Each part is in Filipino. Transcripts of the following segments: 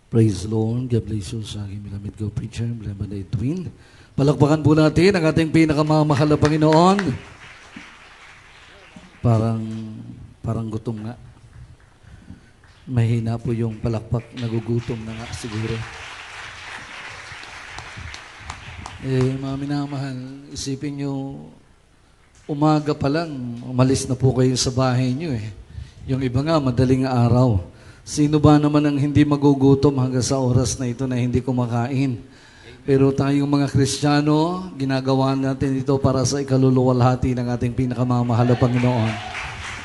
Praise the Lord. God bless you sa aking beloved co-preacher, beloved Edwin. Palakpakan po natin ang ating pinakamamahal na Panginoon. Parang gutom nga. Mahina po yung palakpak, nagugutom na nga siguro. Mga minamahal, isipin nyo, umaga pa lang, umalis na po kayo sa bahay nyo eh. Yung iba nga, madaling araw. Sino ba naman ang hindi magugutom hanggang sa oras na ito na hindi kumakain? Pero tayong mga Kristiyano, ginagawa natin ito para sa ikaluluwalhati ng ating pinakamamahal na Panginoon.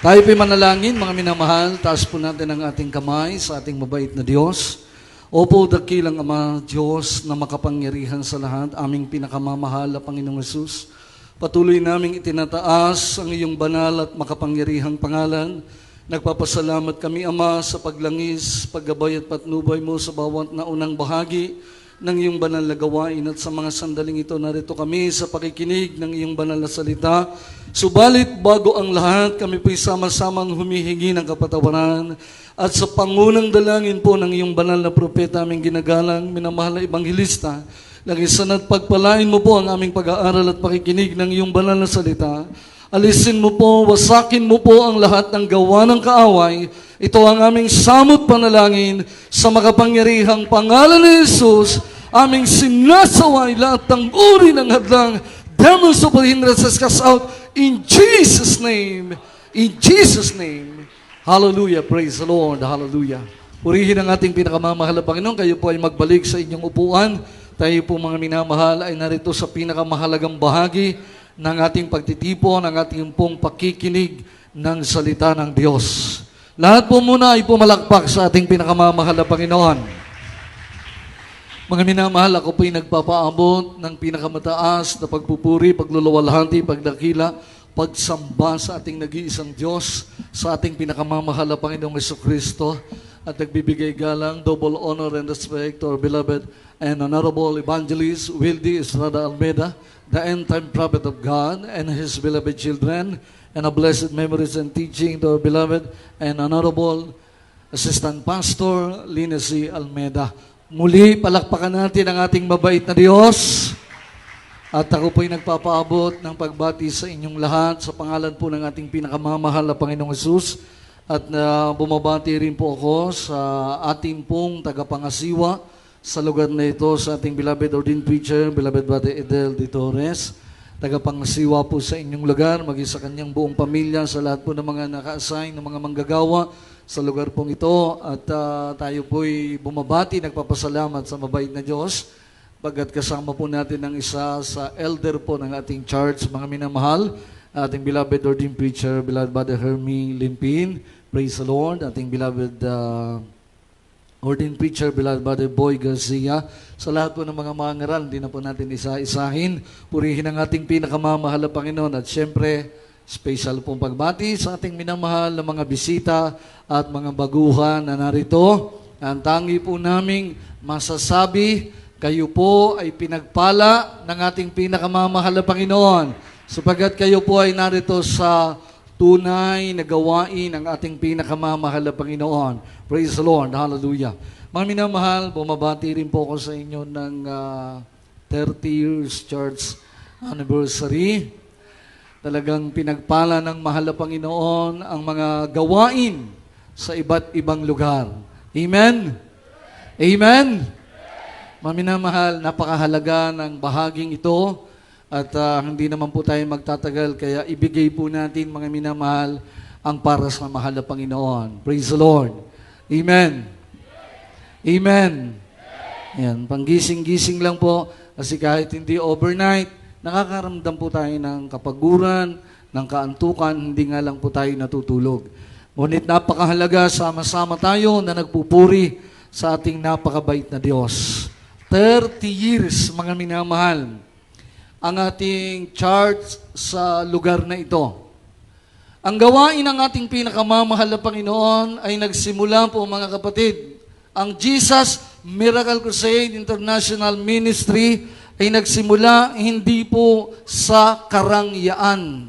Tayo po'y manalangin, mga minamahal, taas po natin ang ating kamay sa ating mabait na Diyos. Opo, dakilang Ama Diyos na makapangyarihan sa lahat, aming pinakamamahal na Panginoong Hesus. Patuloy naming itinataas ang iyong banal at makapangyarihang pangalan. Nagpapasalamat kami, Ama, sa paglangis, paggabay at patnubay mo sa bawat naunang bahagi ng iyong banal na gawain at sa mga sandaling ito narito kami sa pakikinig ng iyong banal na salita. Subalit bago ang lahat, kami po'y sama-samang humihingi ng kapatawaran at sa pangunang dalangin po ng iyong banal na propeta aming ginagalang, minamahal na Ebanghelista, lagisan at pagpalain mo po ang aming pag-aaral at pakikinig ng iyong banal na salita. Alisin mo po, wasakin mo po ang lahat ng gawa ng kaaway. Ito ang aming samot panalangin sa makapangyarihang pangalan ni Jesus. Aming sinasaway lahat ng uri ng hadlang. Demons of hindrances cast out in Jesus' name. In Jesus' name. Hallelujah. Praise the Lord. Hallelujah. Purihin ang ating pinakamamahal na Panginoon. Kayo po ay magbalik sa inyong upuan. Tayo po mga minamahal ay narito sa pinakamahalagang bahagi ng ating pagtitipon, ng ating pong pakikinig ng salita ng Diyos. Lahat po muna ay pumalakpak sa ating pinakamamahal na Panginoon. Mga minamahal, ako po'y nagpapaabot ng pinakamataas na pagpupuri, pagluluwalhati, pagdakila, pagsamba sa ating nag-iisang Diyos, sa ating pinakamamahal na Panginoong Jesucristo, at nagbibigay galang, double honor and respect to our beloved and honorable evangelist, Wildy Estrada Almeida, the end-time prophet of God and his beloved children, and a blessed memories and teaching to our beloved and honorable assistant pastor, Lindsay Almeida. Muli, palakpakan natin ang ating mabait na Diyos. At ako po'y nagpapaabot ng pagbati sa inyong lahat sa pangalan po ng ating pinakamamahal na Panginoong Hesus. At bumabati rin po ako sa ating pong tagapangasiwa sa lugar na ito, sa ating beloved ordained preacher, beloved Brother Edel de Torres. Tagapangasiwa po sa inyong lugar, maging sa kanyang buong pamilya, sa lahat po ng mga naka-assign, ng mga manggagawa sa lugar pong ito. At tayo po'y bumabati, nagpapasalamat sa mabait na Diyos. Pagkat kasama po natin ang isa sa elder po ng ating church, mga minamahal, ating beloved ordained preacher, beloved Brother Hermie Limpin. Praise the Lord. Ating beloved ordained preacher, beloved Brother Boy Garcia. Sa lahat po ng mga mangaral, hindi na po natin isa-isahin. Purihin ang ating pinakamamahal na Panginoon. At syempre, special pong pagbati sa ating minamahal na mga bisita at mga baguhan na narito. Ang tangi po naming masasabi, kayo po ay pinagpala ng ating pinakamamahal na Panginoon. Sapagat kayo po ay narito sa tunay na gawain ng ating pinakamamahal na Panginoon. Praise the Lord. Hallelujah. Mga minamahal, bumabati rin po ako sa inyo ng 30 years church anniversary. Talagang pinagpala ng mahal na Panginoon ang mga gawain sa iba't ibang lugar. Amen? Amen? Mga minamahal, napakahalaga ng bahaging ito. At hindi naman po tayo magtatagal, kaya ibigay po natin, mga minamahal, ang para sa mahal na Panginoon. Praise the Lord. Amen. Amen. Ayan, panggising-gising lang po, kasi kahit hindi overnight, nakakaramdam po tayo ng kapaguran, ng kaantukan, hindi nga lang po tayo natutulog. Ngunit napakahalaga, sama-sama tayo na nagpupuri sa ating napakabait na Diyos. 30 years, mga minamahal, ang ating church sa lugar na ito. Ang gawain ng ating pinakamamahal na Panginoon ay nagsimula po, mga kapatid. Ang Jesus Miracle Crusade International Ministry ay nagsimula hindi po sa karangyaan.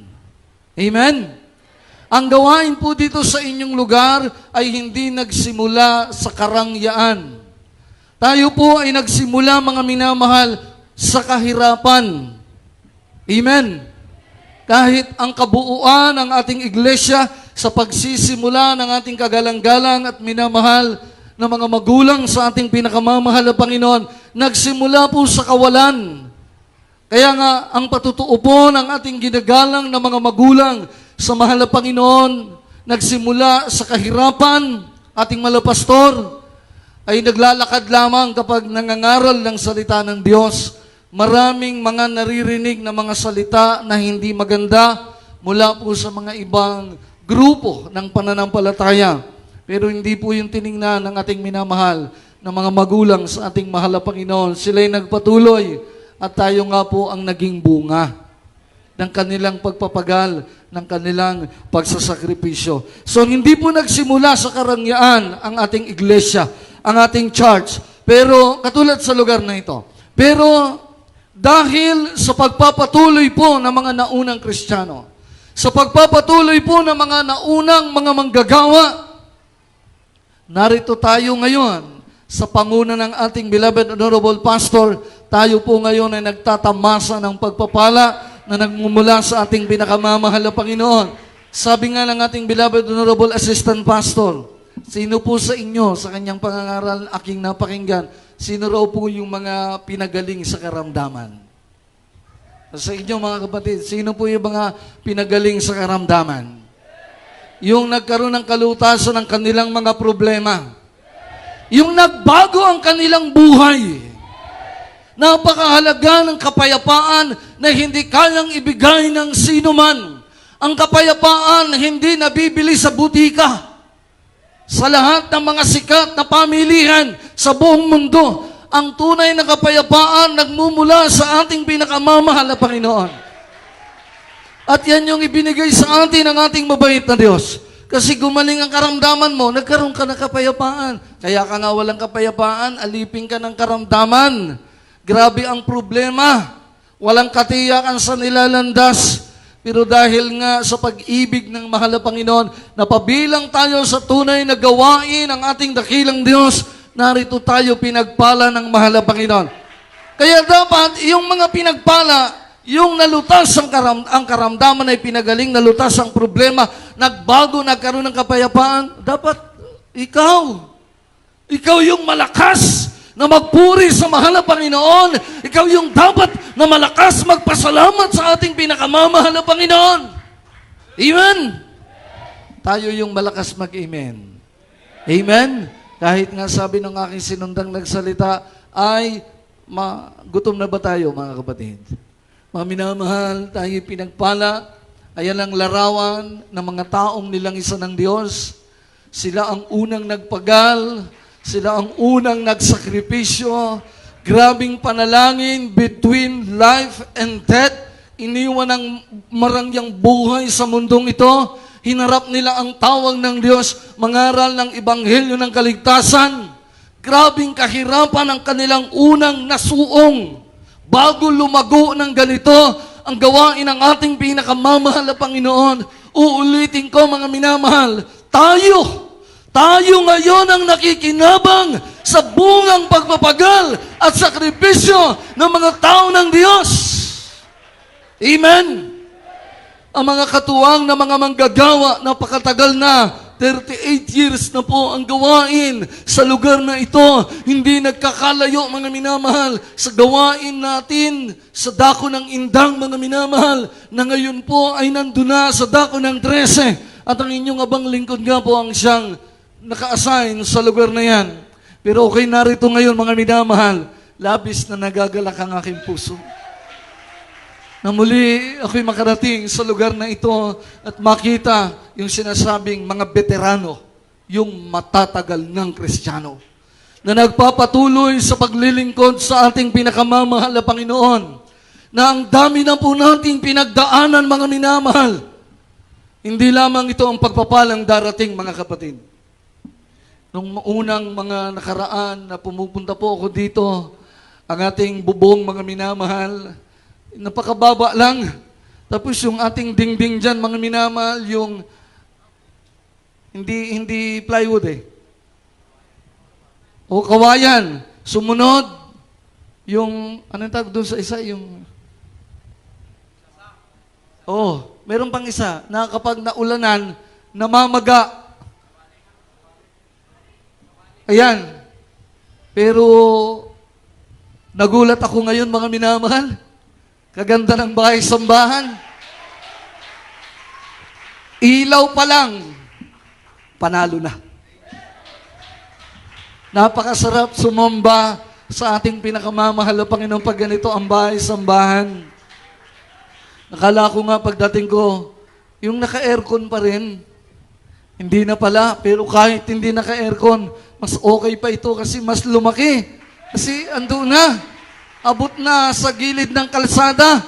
Amen? Ang gawain po dito sa inyong lugar ay hindi nagsimula sa karangyaan. Tayo po ay nagsimula, mga minamahal, sa kahirapan. Amen. Kahit ang kabuuan ng ating iglesia sa pagsisimula ng ating kagalang-galang at minamahal na mga magulang sa ating pinakamamahal na Panginoon, nagsimula po sa kawalan. Kaya nga, ang patutuo po ng ating ginagalang na mga magulang sa mahal na Panginoon, nagsimula sa kahirapan, ating malapastor, ay naglalakad lamang kapag nangangaral ng salita ng Diyos. Maraming mga naririnig na mga salita na hindi maganda mula po sa mga ibang grupo ng pananampalataya. Pero hindi po yung tiningnan ng ating minamahal na mga magulang sa ating mahal na Panginoon. Sila'y nagpatuloy at tayo nga po ang naging bunga ng kanilang pagpapagal, ng kanilang pagsasakripisyo. So hindi po nagsimula sa karangyaan ang ating iglesia, ang ating church. Pero katulad sa lugar na ito. Pero dahil sa pagpapatuloy po ng mga naunang Kristiyano, sa pagpapatuloy po ng mga naunang mga manggagawa, narito tayo ngayon sa panguna ng ating beloved honorable pastor. Tayo po ngayon ay nagtatamasa ng pagpapala na nagmumula sa ating pinakamamahal na Panginoon. Sabi nga ng ating beloved honorable assistant pastor, sino po sa inyo, sa kanyang pangangaral aking napakinggan, sino raw po yung mga pinagaling sa karamdaman? Sa inyo mga kapatid, sino po yung mga pinagaling sa karamdaman? Yung nagkaroon ng kalutasan ng kanilang mga problema. Yung nagbago ang kanilang buhay. Napakahalaga ng kapayapaan na hindi kayang ibigay ng sino man. Ang kapayapaan hindi nabibili sa butika. Sa lahat ng mga sikat na pamilihan sa buong mundo, ang tunay na kapayapaan nagmumula sa ating pinakamamahal na Panginoon. At yan yung ibinigay sa atin ng ating mabait na Diyos. Kasi gumaling ang karamdaman mo, nagkaroon ka ng kapayapaan. Kaya ka nga walang kapayapaan, alipin ka ng karamdaman. Grabe ang problema. Walang katiyakan sa nilalandas. Pero dahil nga sa pag-ibig ng mahal na Panginoon, napabilang tayo sa tunay na gawain ng ating dakilang Diyos, narito tayo pinagpala ng mahal na Panginoon. Kaya dapat, yung mga pinagpala, yung nalutas ang karamdaman ay pinagaling, nalutas ang problema, nagbago, nagkaroon ng kapayapaan, dapat ikaw yung malakas na magpuri sa mahal na Panginoon. Ikaw yung dapat na malakas magpasalamat sa ating pinakamamahal na Panginoon. Amen? Tayo yung malakas mag-amen. Amen? Kahit nga sabi ng aking sinundang nagsalita, ay gutom na ba tayo mga kapatid? Mga minamahal, tayo pinagpala. Ayan ang larawan ng mga taong nilang isa ng Diyos. Sila ang unang nagpagal. Sila ang unang nagsakripisyo. Grabing panalangin between life and death. Iniwan ang marangyang buhay sa mundong ito. Hinarap nila ang tawag ng Diyos, mangaral ng ebanghelyo ng kaligtasan. Grabing kahirapan ang kanilang unang nasuong. Bago lumago ng ganito, ang gawain ng ating pinakamamahal na Panginoon. Uulitin ko mga minamahal, tayo ngayon ang nakikinabang sa bungang pagpapagal at sakripisyo ng mga tao ng Diyos. Amen? Ang mga katuwang na mga manggagawa, napakatagal na, 38 years na po ang gawain sa lugar na ito. Hindi nagkakalayo, mga minamahal, sa gawain natin sa dako ng Indang, mga minamahal, na ngayon po ay nandun na sa dako ng 13. At ang inyong abang lingkod nga po ang siyang naka-assign sa lugar na yan. Pero okay, narito ngayon, mga minamahal, labis na nagagalak ang aking puso. Na muli ako'y makarating sa lugar na ito at makita yung sinasabing mga veterano, yung matatagal ng Kristiyano, na nagpapatuloy sa paglilingkod sa ating pinakamamahal na Panginoon, na ang dami na po nating pinagdaanan, mga minamahal. Hindi lamang ito ang pagpapalang darating, mga kapatid. Nung unang mga nakaraan na pumupunta po ako dito, ang ating bubong, mga minamahal, napakababa lang. Tapos yung ating dingding dyan, mga minamahal, yung hindi plywood o kawayan. Sumunod, yung, anong tawag doon sa isa? Meron pang isa, na kapag naulanan, namamaga. Ayan. Pero, nagulat ako ngayon, mga minamahal. Kaganda ng bahay-sambahan. Ilaw pa lang, panalo na. Napakasarap sumamba sa ating pinakamamahal na Panginoon pag ganito ang bahay-sambahan. Nakala ko nga pagdating ko, yung naka-aircon pa rin. Hindi na pala, pero kahit hindi naka-aircon, mas okay pa ito kasi mas lumaki. Kasi ando na, abot na sa gilid ng kalsada.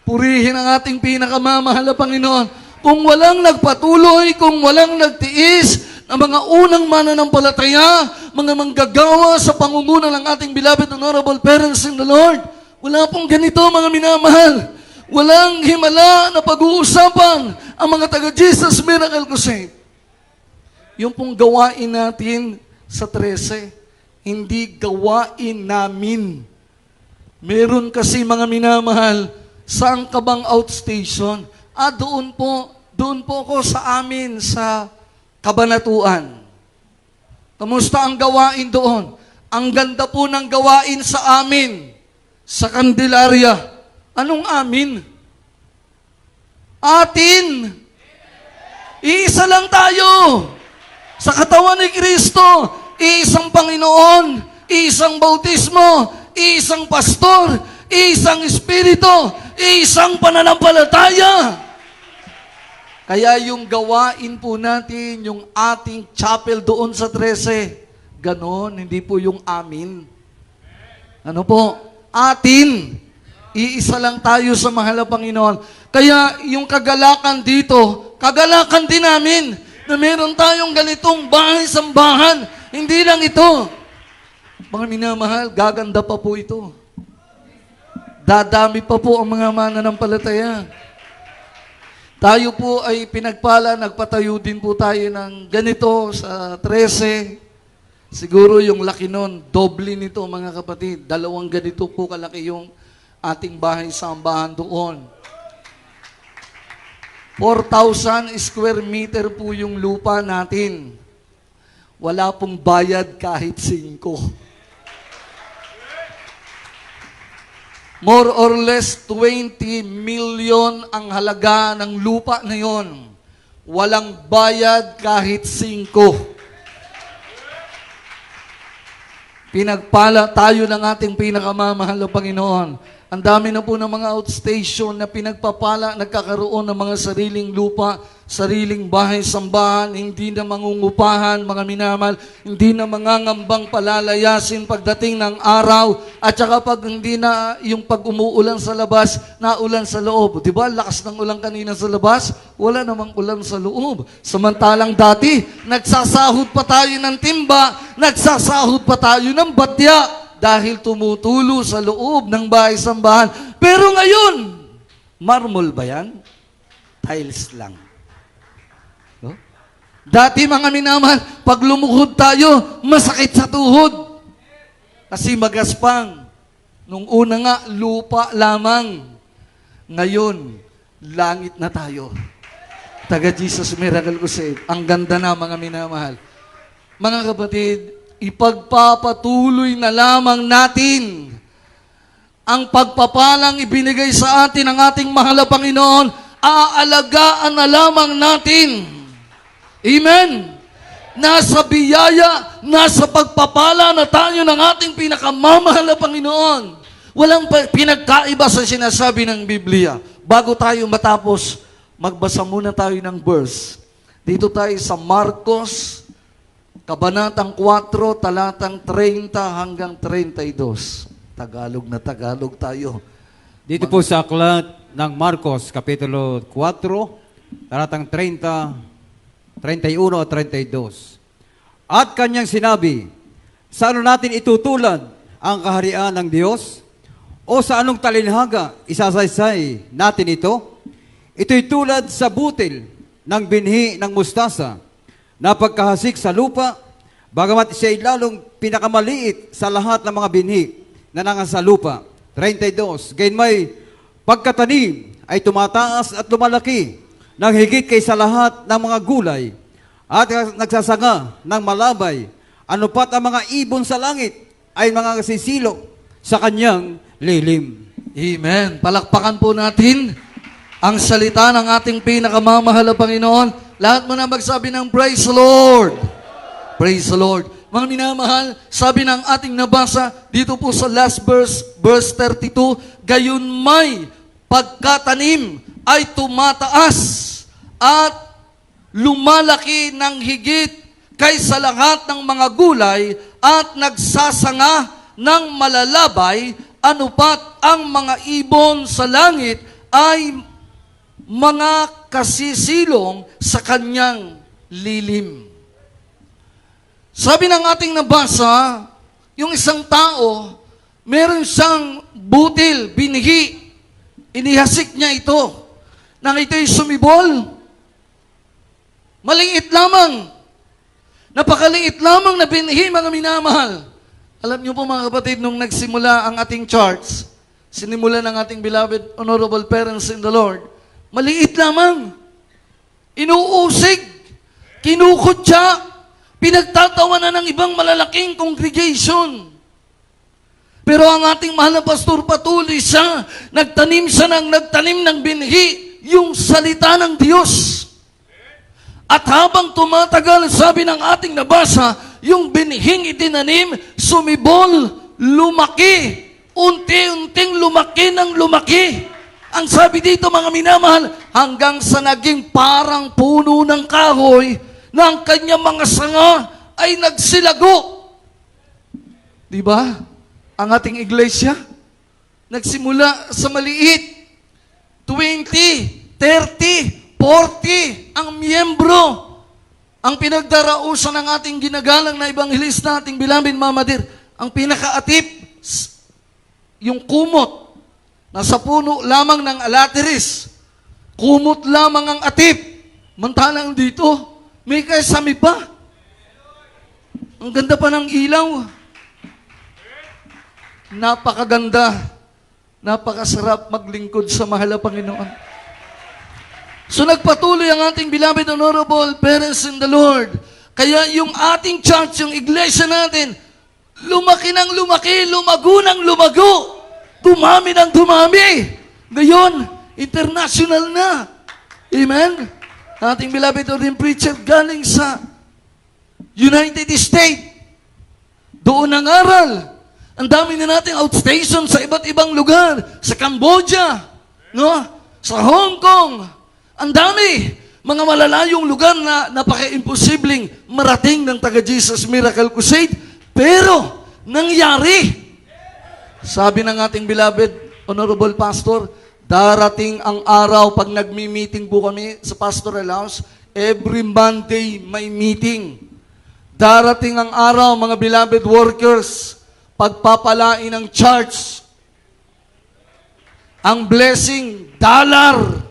Purihin ang ating pinakamamahal na Panginoon. Kung walang nagpatuloy, kung walang nagtiis, ang mga unang mananampalataya, mga manggagawa sa pangunguna ng ating beloved honorable parents in the Lord, wala pong ganito, mga minamahal. Walang himala na pag-uusapan ang mga taga-Jesus Miracle Crusade. Yung pong gawain natin sa 13, hindi gawain namin. Meron kasi, mga minamahal, saan ka bang outstation? Doon po ako sa amin sa Kabanatuan. Kamusta ang gawain doon? Ang ganda po ng gawain sa amin, sa Candelaria. Anong amin? Atin. Iisa lang tayo. Sa katawan ni Kristo, iisang Panginoon, isang bautismo, isang pastor, isang espiritu, isang pananampalataya. Kaya yung gawain po natin, yung ating chapel doon sa 13, ganon, hindi po yung amin. Ano po? Atin. Iisa lang tayo sa mahal na Panginoon. Kaya yung kagalakan dito, kagalakan din namin na meron tayong ganitong bahay-sambahan. Hindi lang ito. Mga minamahal, gaganda pa po ito. Dadami pa po ang mga mananampalataya. Tayo po ay pinagpala, nagpatayo din po tayo ng ganito sa 13. Siguro yung laki nun, doble nito mga kapatid. 2 ganito po kalaki yung ating bahay-sambahan doon. 4,000 square meter po yung lupa natin. Wala pong bayad kahit 5. More or less 20 million ang halaga ng lupa na yon. Walang bayad kahit 5. Pinagpala tayo ng ating pinakamamahal na Panginoon. Ang dami na po ng mga outstation na pinagpapala, nagkakaroon ng mga sariling lupa, sariling bahay-sambahan, hindi na mangungupahan, mga minamal, hindi na mangangambang palalayasin pagdating ng araw, at saka pag hindi na yung pag umuulan sa labas, naulan sa loob. Diba, lakas ng ulan kanina sa labas, wala namang ulan sa loob. Samantalang dati, nagsasahod pa tayo ng timba, nagsasahod pa tayo ng batya, dahil tumutulo sa loob ng bahay-sambahan. Pero ngayon, marmol ba yan? Tiles lang. No? Dati mga minamahal, pag lumuhod tayo, masakit sa tuhod. Kasi magaspang. Nung una nga, lupa lamang. Ngayon, langit na tayo. Taga Jesus Miracle Crusade. Ang ganda na mga minamahal. Mga kapatid, ipagpapatuloy na lamang natin ang pagpapalang ibinigay sa atin ng ating mahal na Panginoon, aalagaan na lamang natin. Amen? Nasa biyaya, nasa pagpapala na tayo ng ating pinakamamahal na Panginoon. Walang pinagkaiba sa sinasabi ng Biblia. Bago tayo matapos, magbasa muna tayo ng verse. Dito tayo sa Marcos, Kabanatang 4, talatang 30 hanggang 32. Tagalog na Tagalog tayo. Dito po sa aklat ng Marcos, Kapitulo 4, talatang 30, 31 o 32. At kanyang sinabi, sa ano natin itutulad ang kaharian ng Diyos? O sa anong talinhaga isasaysay natin ito? Ito'y tulad sa butil ng binhi ng mustasa, na pagkahasik sa lupa Bagamat siya ay lalong pinakamaliit sa lahat ng mga binhi na nangasa lupa. 32. Gayunmay pagkatanim ay tumataas at lumalaki ng higit kaysa lahat ng mga gulay at nagsasanga ng malabay. Ano pat ang mga ibon sa langit ay mga sisilok sa kanyang lilim. Amen. Palakpakan po natin ang salita ng ating pinakamamahal na Panginoon. Lahat mo na magsabi ng Praise the Lord. Praise the Lord. Mga minamahal, sabi ng ating nabasa dito po sa last verse 32, gayon may pagkatanim ay tumataas at lumalaki ng higit kaysa lahat ng mga gulay at nagsasanga ng malalabay, anupat ang mga ibon sa langit ay mga kasisilong sa kanyang lilim. Sabi ng ating nabasa, yung isang tao, meron siyang butil, binhi, inihasik niya ito. Nang ito'y sumibol, maliit lamang. Napakaliit lamang na binhi, mga minamahal. Alam niyo po mga kapatid, nung nagsimula ang ating charts, sinimula ng ating beloved, honorable parents in the Lord, maliit lamang. Inuusig, kinukutya, pinagtatawanan ng ibang malalaking congregation. Pero ang ating mahal na pastor patuloy siya, nagtanim ng binhi, yung salita ng Diyos. At habang tumatagal, sabi ng ating nabasa, yung binhing itinanim, sumibol, lumaki, unti-unting lumaki ng lumaki. Ang sabi dito mga minamahal, hanggang sa naging parang puno ng kahoy, na ang kanyang mga sanga ay nagsilago. Di ba? Ang ating iglesia, nagsimula sa maliit, 20, 30, 40 ang miyembro. Ang pinagdarausan ng ating ginagalang na ebanghelista, ating beloved Mama Dear, ang pinakaatip, yung kumot, nasa puno lamang ng alateris, kumot lamang ang atip, mantalang dito, may kasami pa. Ang ganda pa ng ilaw. Napakaganda. Napakasarap maglingkod sa mahal na Panginoon. So nagpatuloy ang ating beloved honorable parents in the Lord. Kaya yung ating church, yung iglesia natin, lumaki ng lumaki, lumago ng lumago, dumami ng dumami. Ngayon, international na. Amen? Ating beloved ordained preacher galing sa United States. Doon nangaral. Ang dami na nating outstation sa iba't ibang lugar. Sa Cambodia, no? Sa Hong Kong. Ang dami. Mga malalayong lugar na napaka-imposibleng marating ng taga-Jesus Miracle Crusade. Pero, nangyari. Sabi ng ating beloved honorable pastor, darating ang araw pag nagmi-meeting po kami sa pastoral house, every Monday may meeting. Darating ang araw, mga beloved workers, pagpapalain ng church, ang blessing, dollar.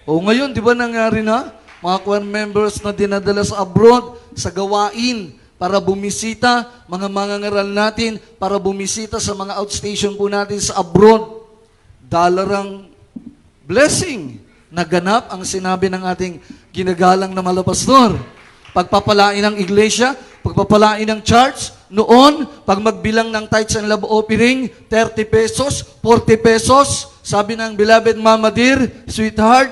O ngayon, di ba nangyari na? Mga choir members na dinadala sa abroad, sa gawain, para bumisita, mga mangangaral natin, para bumisita sa mga outstation po natin sa abroad. Dalarang blessing. Naganap ang sinabi ng ating ginagalang na malapastor. Pagpapalain ng iglesia, pagpapalain ng church, noon, pag magbilang ng tithes and love offering, 30 pesos, 40 pesos, sabi ng beloved Mama Dear, sweetheart,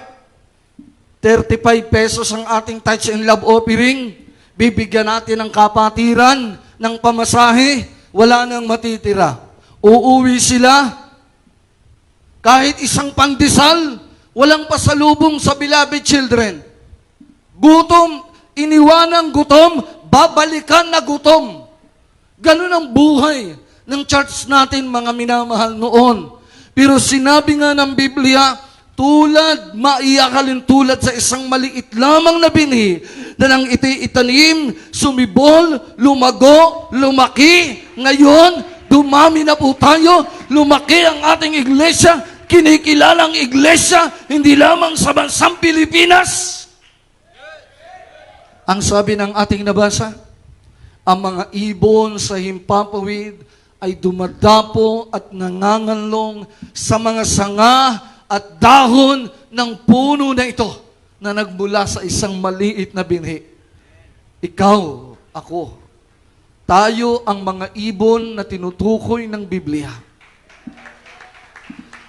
35 pesos ang ating tithes and love offering, bibigyan natin ng kapatiran, ng pamasahe, wala nang matitira. Uuwi sila, kahit isang pandesal, walang pasalubong sa beloved children. Gutom, iniwanang gutom, babalikan na gutom. Ganun ang buhay ng church natin, mga minamahal noon. Pero sinabi nga ng Biblia, maiyakalin tulad sa isang maliit lamang na binhi, na nang itanim, sumibol, lumago, lumaki. Ngayon, dumami na po tayo, lumaki ang ating iglesia, kinikilalang iglesia, hindi lamang sa bansang Pilipinas. Ang sabi ng ating nabasa, Ang mga ibon sa himpapawid ay dumadapo at nanganganlong sa mga sanga at dahon ng puno na ito na nagmula sa isang maliit na binhi. Ikaw, ako, tayo ang mga ibon na tinutukoy ng Biblia.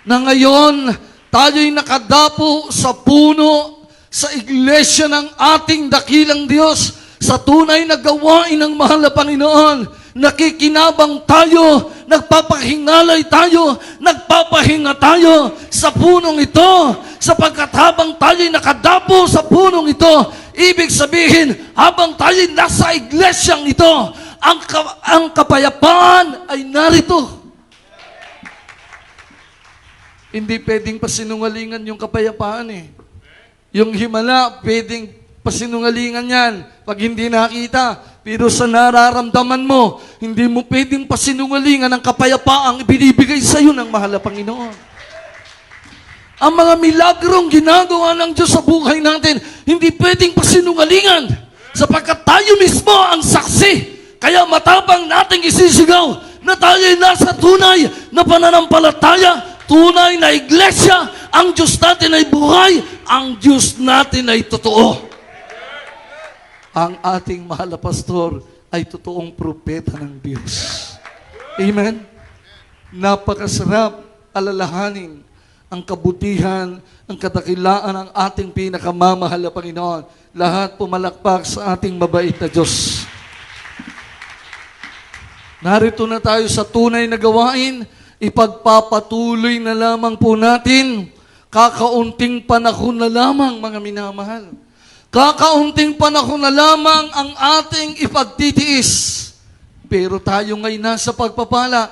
Na ngayon, tayo'y nakadapo sa puno, sa iglesia ng ating dakilang Diyos, sa tunay na gawain ng mahal na Panginoon. Nakikinabang tayo, nagpapahingalay tayo, nagpapahinga tayo sa punong ito, sapagkat habang tayo'y nakadapo sa punong ito, ibig sabihin, habang tayo'y nasa iglesyang ito, ang kapayapaan ay narito. Hindi pwedeng pasinungalingan yung kapayapaan eh. Yung himala, pwedeng pasinungalingan yan pag hindi nakita. Pero sa nararamdaman mo, hindi mo pwedeng pasinungalingan ang kapayapaang ibinibigay sa iyo ng mahal na Panginoon. Ang mga milagrong ginagawa ng Diyos sa buhay natin, hindi pwedeng pasinungalingan sapagkat tayo mismo ang saksi. Kaya matapang nating isisigaw na tayo'y nasa tunay na pananampalataya, tunay na iglesia, ang Diyos natin ay buhay, ang Diyos natin ay totoo. Ang ating mahal na pastor ay totoong propeta ng Diyos. Amen? Napakasarap alalahanin ang kabutihan, ang kadakilaan ng ating pinakamamahal na Panginoon. Lahat pumalakpak sa ating mabait na Diyos. Narito na tayo sa tunay na gawain. Ipagpapatuloy na lamang po natin. Kakaunting panahon na lamang, mga minamahal. Kakaunting panahon na lamang ang ating ipagtitiis. Pero tayo ngayon nasa pagpapala.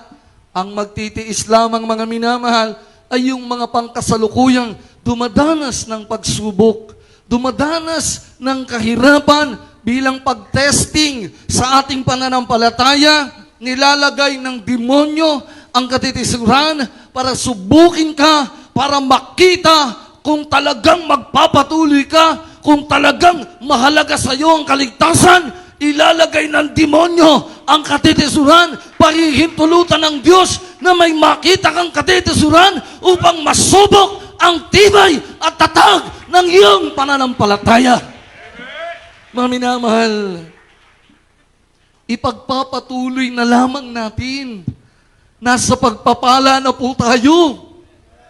Ang magtitiis lamang, mga minamahal, ay yung mga pangkasalukuyang dumadanas ng pagsubok, dumadanas ng kahirapan bilang pagtesting sa ating pananampalataya. Nilalagay ng demonyo ang katitisuran para subukin ka, para makita kung talagang magpapatuloy ka, kung talagang mahalaga sa iyo ang kaligtasan. Ilalagay ng demonyo ang katitisuran, pahihintulutan ng Diyos na may makita kang katitisuran upang masubok ang tibay at tatag ng iyong pananampalataya. Mga minamahal, ipagpapatuloy na lamang natin. Nasa pagpapala na po tayo.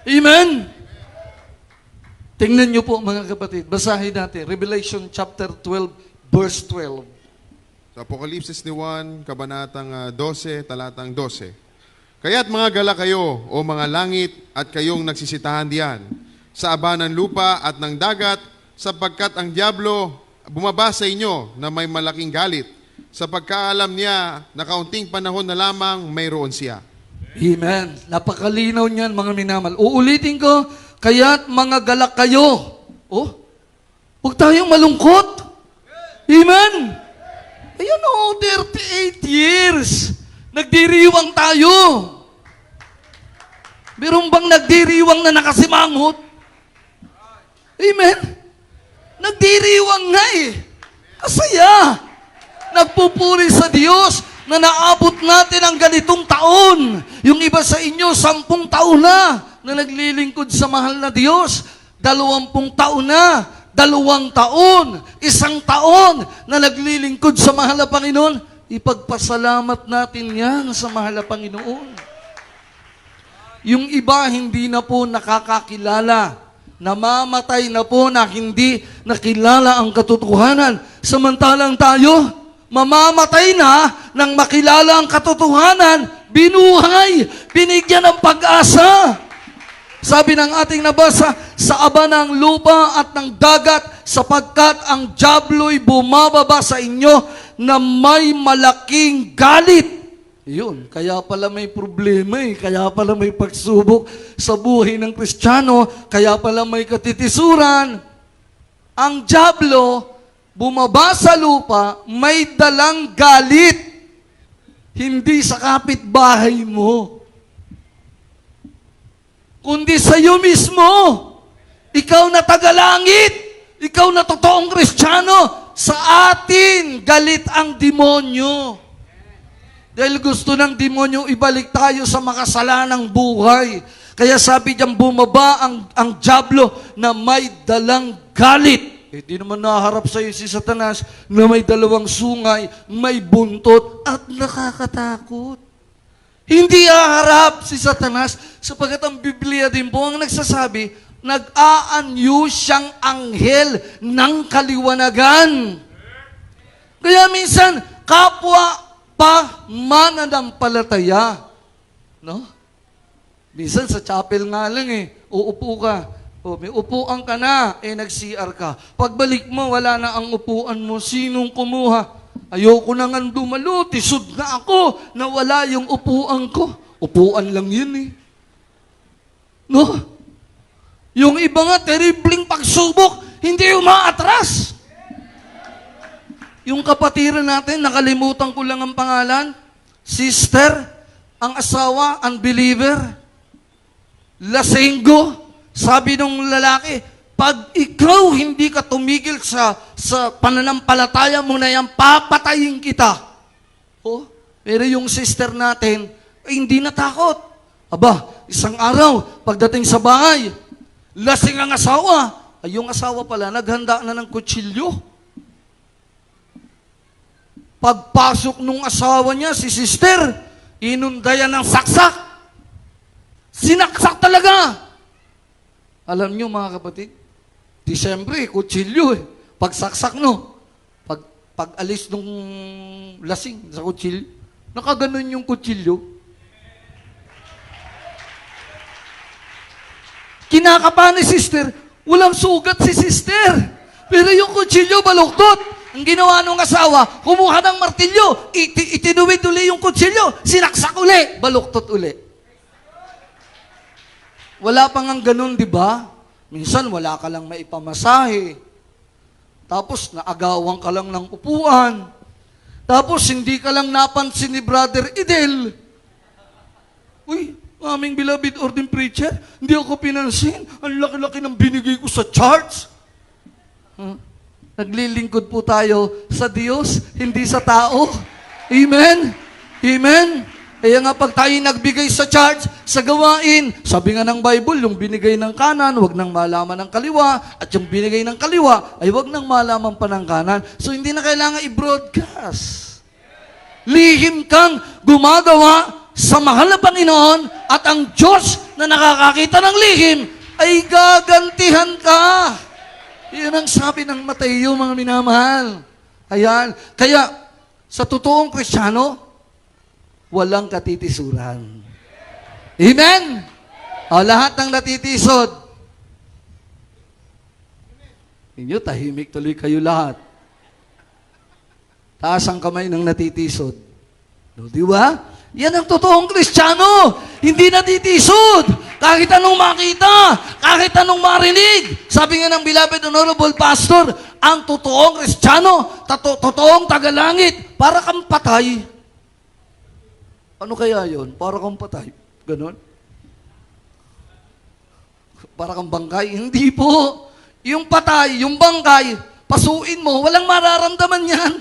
Amen? Tingnan niyo po mga kapatid, basahin natin, Revelation chapter 12, verse 12. Sa Apokalipsis ni Juan, kabanatang 12, talatang 12. Kaya't mga gala kayo, o mga langit, at kayong nagsisitahan diyan, sa aba ng lupa at ng dagat, sapagkat ang diablo bumaba sa inyo na may malaking galit, sa pagkaalam niya na kaunting panahon na lamang mayroon siya. Amen. Napakalinaw niyan, mga minamal. Uulitin ko, kaya't mga galak kayo. Oh, huwag tayong malungkot. Amen. Ayun o, 38 years. Nagdiriwang tayo. Meron bang nagdiriwang na nakasimangot? Amen. Nagdiriwang nga eh. Kasaya. Nagpupuri sa Diyos na naabot natin ang ganitong taon. Yung iba sa inyo, 10 taon na naglilingkod sa mahal na Diyos. 20 taon na, 2 taon, 1 taon na naglilingkod sa mahal na Panginoon. Ipagpasalamat natin yan sa mahal na Panginoon. Yung iba hindi na po nakakakilala. Namamatay na po na hindi nakilala ang katotohanan. Samantalang tayo, mamamatay na nang makilala ang katotohanan, binuhay, binigyan ng pag-asa. Sabi ng ating nabasa, sa aba ng lupa at ng dagat, sapagkat ang diablo'y bumababa sa inyo na may malaking galit. Yun, kaya pala may problema eh, kaya pala may pagsubok sa buhay ng Kristiyano, kaya pala may katitisuran. Ang diablo, bumaba sa lupa, may dalang galit. Hindi sa kapitbahay mo, kundi sa iyo mismo. Ikaw na tagalangit, ikaw na totoong Kristiyano, sa atin galit ang demonyo. Dahil gusto ng demonyo ibalik tayo sa makasalanang buhay. Kaya sabi diyang bumaba ang dyablo na may dalang galit. Di naman naharap sa iyo si Satanas na may dalawang sungay, may buntot at nakakatakot. Hindi haharap si Satanas sapagkat ang Biblia din po ang nagsasabi, nag-aanyo siyang anghel ng kaliwanagan. Kaya minsan, kapwa pa mananampalataya. No? Minsan sa chapel nga lang uupo ka. May upuan ka na, nag-CR ka. Pagbalik mo, wala na ang upuan mo. Sinong kumuha? Ayoko na nga dumalo, tisod na ako na wala yung upuan ko. Upuan lang yun No? Yung iba nga, terribling pagsubok, hindi umaatras. Yung kapatiran natin, nakalimutan ko lang ang pangalan, sister, ang asawa, unbeliever, lasenggo, sabi nung lalaki, pag ikaw hindi ka tumigil sa pananampalataya mo na yan, papatayin kita. Pero yung sister natin, hindi natakot. Aba, isang araw, pagdating sa bahay, lasing ang asawa. Yung asawa pala, naghanda na ng kutsilyo. Pagpasok nung asawa niya, si sister, inundayan ng saksak. Sinaksak talaga. Alam niyo mga kapatid, Disyembre, kutsilyo Pagsaksak pag alis nung lasing sa kutsilyo, nakaganon yung kutsilyo. Kinakabahan ni sister, walang sugat si sister. Pero yung kutsilyo baluktot. Ang ginawa nung asawa, kumuha ng martilyo, itinuwid uli yung kutsilyo, sinaksak uli, baluktot uli. Wala pang ang ganun, di ba? Minsan wala ka lang maipamasahe. Tapos naagawan ka lang ng upuan. Tapos hindi ka lang napansin ni Brother Idel. Uy, aming beloved ordained preacher, hindi ako pinansin. Ang laki-laki ng binigay ko sa church. Naglilingkod po tayo sa Diyos, hindi sa tao. Amen? Amen? Kaya nga pag tayo nagbigay sa church, sa gawain, sabi nga ng Bible, yung binigay ng kanan, wag nang malaman ng kaliwa, at yung binigay ng kaliwa, ay wag nang malaman pa ng kanan. So hindi na kailangan i-broadcast. Lihim kang gumagawa sa mahal na Panginoon at ang Diyos na nakakakita ng lihim ay gagantihan ka. Yan ang sabi ng Mateo, mga minamahal. Ayan. Kaya, sa totoong Kristiyano, walang katitisuran. Amen? O, lahat ng natitisod. Inyo, tahimik tuloy kayo lahat. Taas ang kamay ng natitisod. No, di ba? Yan ang totoong Kristiyano. Hindi natitisod. Kahit anong makita, kahit anong marinig. Sabi nga ng beloved honorable pastor, ang totoong Kristiyano, totoong tagalangit, para kang patay. Ano kaya yon? Para kang patay. Ganon? Para kang bangkay? Hindi po. Yung patay, yung bangkay, pasuin mo, walang mararamdaman yan.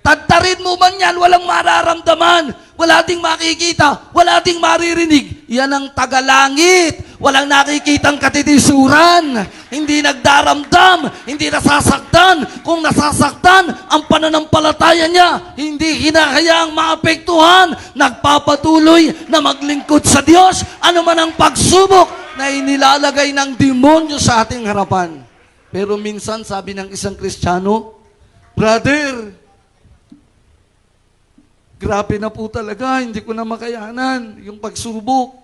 Tadtarin mo man yan, walang mararamdaman. Wala ding makikita, wala ding maririnig. Yan ang tagalangit. Walang nakikitang katitisuran. Hindi nagdaramdam, hindi nasasaktan. Kung nasasaktan, ang pananampalataya niya, hindi hinahayaang maapektuhan. Nagpapatuloy na maglingkod sa Diyos. Ano man ang pagsubok na inilalagay ng demonyo sa ating harapan. Pero minsan, sabi ng isang Kristiyano, brother, grabe na po talaga, hindi ko na makayanan yung pagsubok,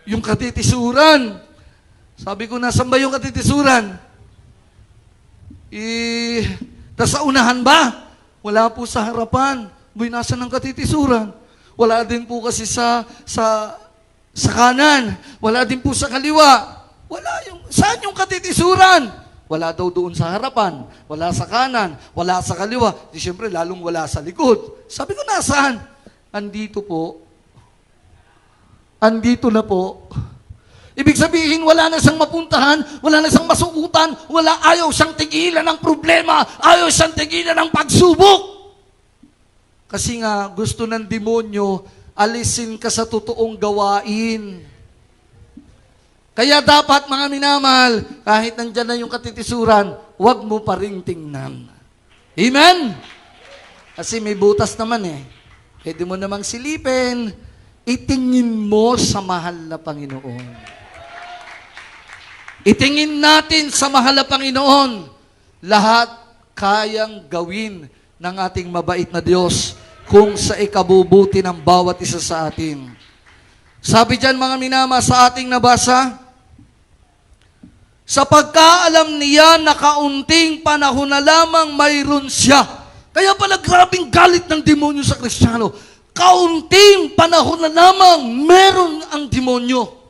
yung katitisuran. Sabi ko, nasan ba yung katitisuran? Nasa unahan ba? Wala po sa harapan. Boy, nasan ang katitisuran? Wala din po kasi sa kanan. Wala din po sa kaliwa. Saan yung katitisuran? Wala daw doon sa harapan, wala sa kanan, wala sa kaliwa. Di siyempre, lalong wala sa likod. Sabi ko, nasaan? Andito po. Andito na po. Ibig sabihin, wala na siyang mapuntahan, wala na siyang masukutan, ayaw siyang tigilan ng problema, ayaw siyang tigilan ng pagsubok. Kasi nga, gusto ng demonyo, alisin ka sa totoong gawain. Kaya dapat, mga minamahal, kahit nandyan na yung katitisuran, huwag mo pa ring tingnan. Amen? Kasi may butas naman eh. Pwede mo namang silipin, itingin mo sa mahal na Panginoon. Itingin natin sa mahal na Panginoon, lahat kayang gawin ng ating mabait na Diyos kung sa ikabubuti ng bawat isa sa atin. Sabi dyan, mga minama, sa ating nabasa, sa pagkaalam niya na kaunting panahon na lamang mayroon siya. Kaya pala grabing galit ng demonyo sa Kristiyano. Kaunting panahon na lamang meron ang demonyo.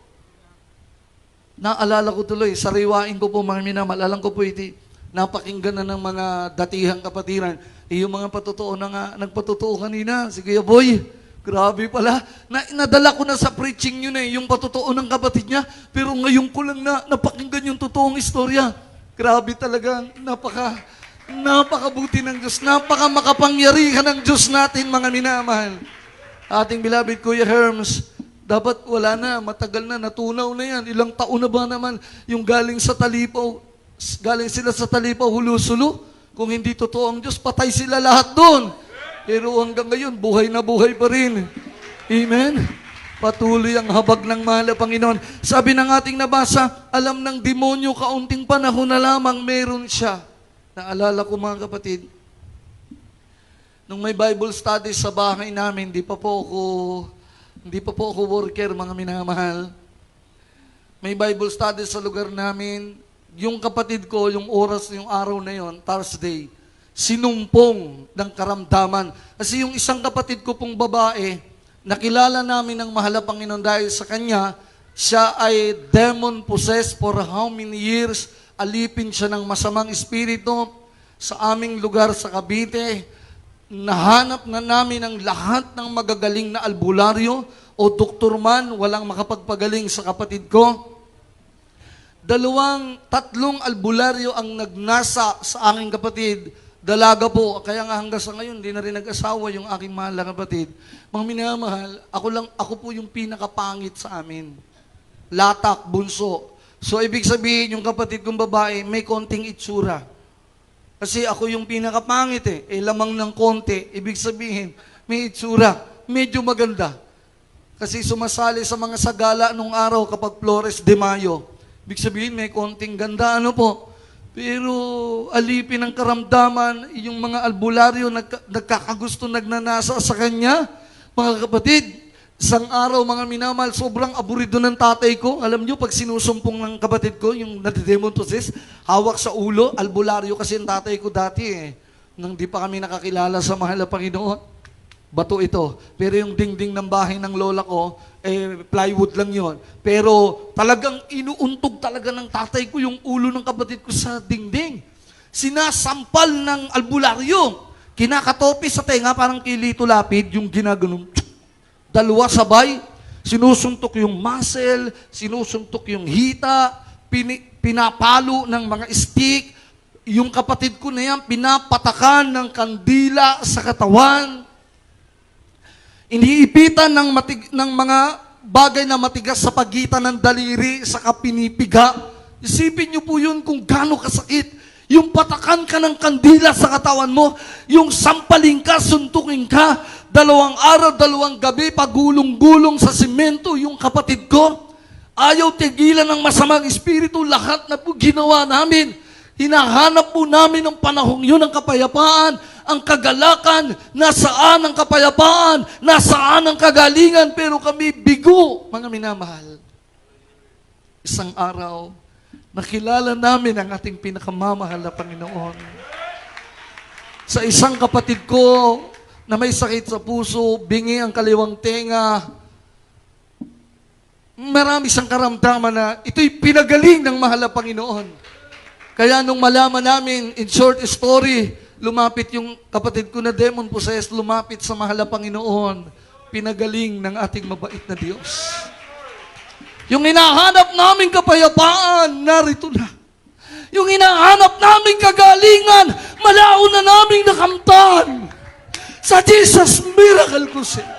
Naalala ko tuloy, sariwain ko po mga minamahal, alam ko po iti, napakinggan na ng mga datihang kapatiran. Yung mga patotoo na nga, nagpatotoo kanina, si Kuya Boy, grabe pala. Nadala ko na sa preaching yun yung patotoo ng kapatid niya, pero ngayon ko lang napakinggan yung totoong istorya. Grabe talaga, napakabuti ng Diyos, makapangyarihan ng Diyos natin, mga minamahal. Ating beloved Kuya Herms, dapat wala na, matagal na, natunaw na yan. Ilang taon na ba naman yung galing sila sa Talipaw, Hulusulo? Kung hindi totoo ang Diyos, patay sila lahat doon. Pero hanggang ngayon, buhay na buhay pa rin. Amen? Patuloy ang habag ng mahal na Panginoon. Sabi ng ating nabasa, alam ng demonyo, kaunting panahon na lamang meron siya. Naalala ko mga kapatid, nung may Bible studies sa bahay namin, hindi pa po ako worker, mga minamahal. May Bible studies sa lugar namin. Yung kapatid ko, yung araw na yon, Thursday, sinumpong ng karamdaman. Kasi yung isang kapatid ko pong babae, nakilala namin ng mahal na Panginoon dahil sa kanya, siya ay demon possessed for how many years, alipin siya ng masamang espiritu sa aming lugar sa Cavite. Nahanap na namin ang lahat ng magagaling na albularyo o doktor man, walang makapagpagaling sa kapatid ko. 2-3 albularyo ang nagnasa sa aking kapatid. Dalaga po, kaya nga hanggang sa ngayon, hindi na rin nag-asawa yung aking mahal na kapatid. Mga minamahal, ako po yung pinakapangit sa amin. Latak, bunso. So, ibig sabihin, yung kapatid kong babae, may konting itsura. Kasi ako yung pinakapangit lamang ng konti. Ibig sabihin, may itsura. Medyo maganda. Kasi sumasali sa mga sagala nung araw kapag Flores de Mayo. Ibig sabihin, may konting ganda, Pero alipin ng karamdaman, yung mga albularyo nagkakagusto, nagnanasa sa kanya. Mga kapatid, isang araw, mga minamahal, sobrang aburido ng tatay ko. Alam nyo, pag sinusumpong ng kapatid ko, yung nadidemon possessed, hawak sa ulo, albularyo kasi ang tatay ko dati nang di pa kami nakakilala sa mahal na Panginoon. Bato ito. Pero yung dingding ng bahay ng lola ko, plywood lang yon. Pero talagang inuuntog talaga ng tatay ko yung ulo ng kapatid ko sa dingding. Sinasampal ng albularyo. Kinakatopi sa tenga, parang kilito lapid, yung ginaganon. 2 sabay, sinusuntok yung muscle, sinusuntok yung hita, pinapalo ng mga stick. Yung kapatid ko na yan, pinapatakan ng kandila sa katawan. Iniipitan ng mga bagay na matigas sa pagitan ng daliri sa pinipiga. Isipin niyo po yun kung gaano kasakit. Yung patakan ka ng kandila sa katawan mo, yung sampaling ka, suntukin ka, 2 araw, 2 gabi, pagulong-gulong sa simento, yung kapatid ko, ayaw tigilan ng masamang espiritu, lahat na po ginawa namin. Hinahanap po namin ng panahong yun ang kapayapaan, ang kagalakan, nasaan ang kapayapaan, nasaan ang kagalingan, pero kami bigo, mga minamahal. Isang araw, nakilala namin ang ating pinakamamahal na Panginoon. Sa isang kapatid ko na may sakit sa puso, bingi ang kaliwang tenga, marami siyang karamdaman na ito'y pinagaling ng mahal na Panginoon. Kaya nung malaman namin, in short story, lumapit yung kapatid ko na demon possessed, lumapit sa mahal na Panginoon, pinagaling ng ating mabait na Diyos. Yung hinahanap naming kapayapaan, narito na. Yung hinahanap naming kagalingan, malao na naming nakamtan sa Jesus Miracle Crusade.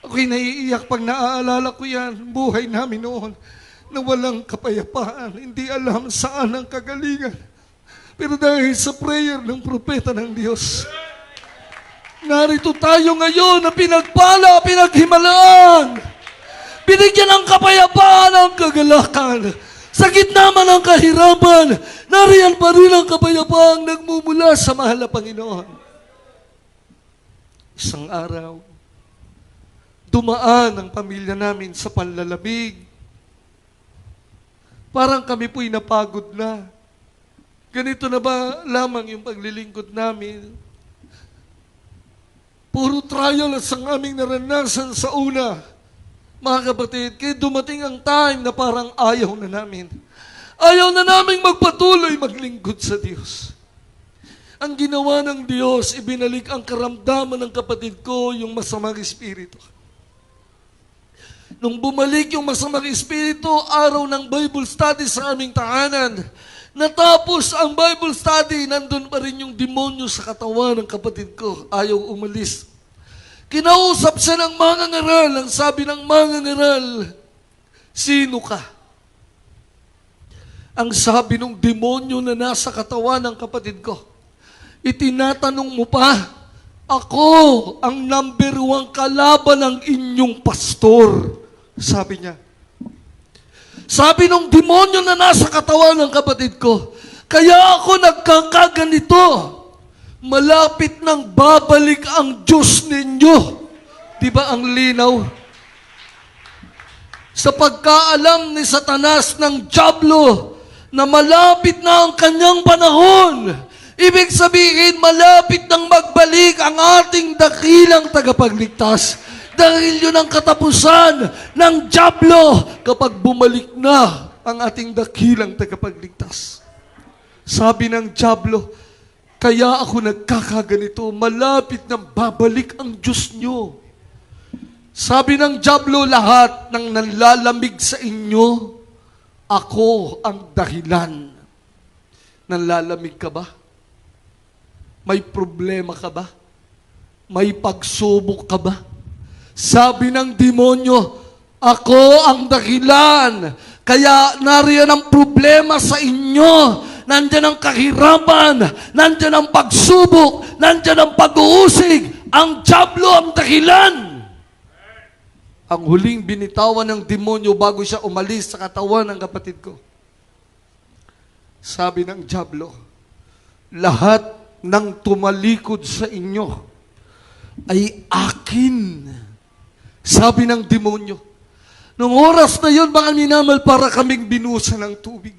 Ako'y naiiyak pag naaalala ko yan, buhay namin noon, na walang kapayapaan, hindi alam saan ang kagalingan. Pero dahil sa prayer ng propeta ng Diyos, narito tayo ngayon na pinagpala, pinaghimalaan. Binigyan ng kapayapaan ang kagalakan. Sa gitna man ng kahirapan, nariyan pa rin ang kapayapaang nagmumula sa mahal na Panginoon. Isang araw, dumaan ang pamilya namin sa panlalamig. Parang kami po'y napagod na. Ganito na ba lamang yung paglilingkod namin? Puro trial at ang aming naranasan sa una. Mga kapatid, kaya dumating ang time na parang ayaw na namin. Ayaw na naming magpatuloy maglingkod sa Diyos. Ang ginawa ng Diyos, ibinalik ang karamdaman ng kapatid ko, yung masamang espiritu. Nung bumalik yung masamang espiritu, araw ng Bible study sa aming tahanan, natapos ang Bible study, nandun pa rin yung demonyo sa katawan ng kapatid ko. Ayaw umalis. Kinausap siya ng mangangaral. Ang sabi ng mangangaral, sino ka? Ang sabi ng demonyo na nasa katawan ng kapatid ko, itinatanong mo pa, ako ang number 1 kalaban ng inyong pastor. Sabi niya. Sabi nung demonyo na nasa katawan ng kapatid ko, kaya ako nagkakaganito. Malapit nang babalik ang Diyos ninyo. Di ba ang linaw? Sa pagkaalam ni Satanas ng Diablo na malapit na ang kanyang panahon, ibig sabihin malapit nang magbalik ang ating dakilang tagapagligtas. Dahil yun ang katapusan ng Diablo kapag bumalik na ang ating dakilang tagapagligtas. Sabi ng Diablo, kaya ako nagkakaganito, malapit na babalik ang Diyos nyo. Sabi ng Diablo, lahat ng nanlalamig sa inyo, ako ang dahilan. Nanlalamig ka ba? May problema ka ba? May pagsubok ka ba? Sabi ng demonyo, ako ang dahilan. Kaya nariyan ang problema sa inyo. Nandyan ang kahirapan, nandyan ang pagsubok, nandyan ang pag-uusig. Ang Diablo ang dahilan. Ang huling binitawan ng demonyo bago siya umalis sa katawan ng kapatid ko. Sabi ng Diablo, lahat ng tumalikod sa inyo ay akin. Sabi ng demonyo, nung oras na yun, baka minamal para kaming binusa ng tubig.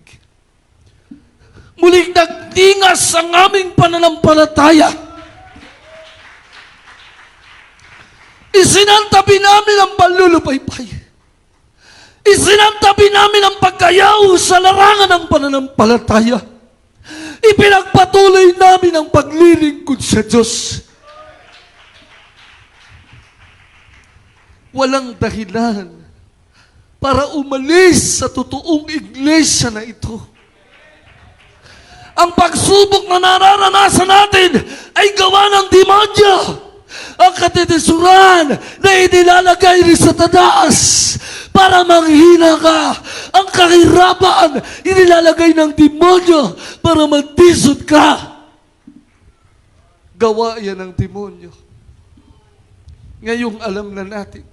Muling nagtingas ang aming pananampalataya. Isinantabi namin ang panlulupaypay. Isinantabi namin ang pagkayaw sa larangan ng pananampalataya. Ipinagpatuloy namin ang paglilingkod sa Diyos. Walang dahilan para umalis sa totoong iglesia na ito. Ang pagsubok na nararanasan natin ay gawa ng demonyo. Ang katitisuran na inilalagay ni Satanas para manghina ka. Ang kahirapan inilalagay ng demonyo para magtisod ka. Gawa yan ng demonyo. Ngayong alam na natin,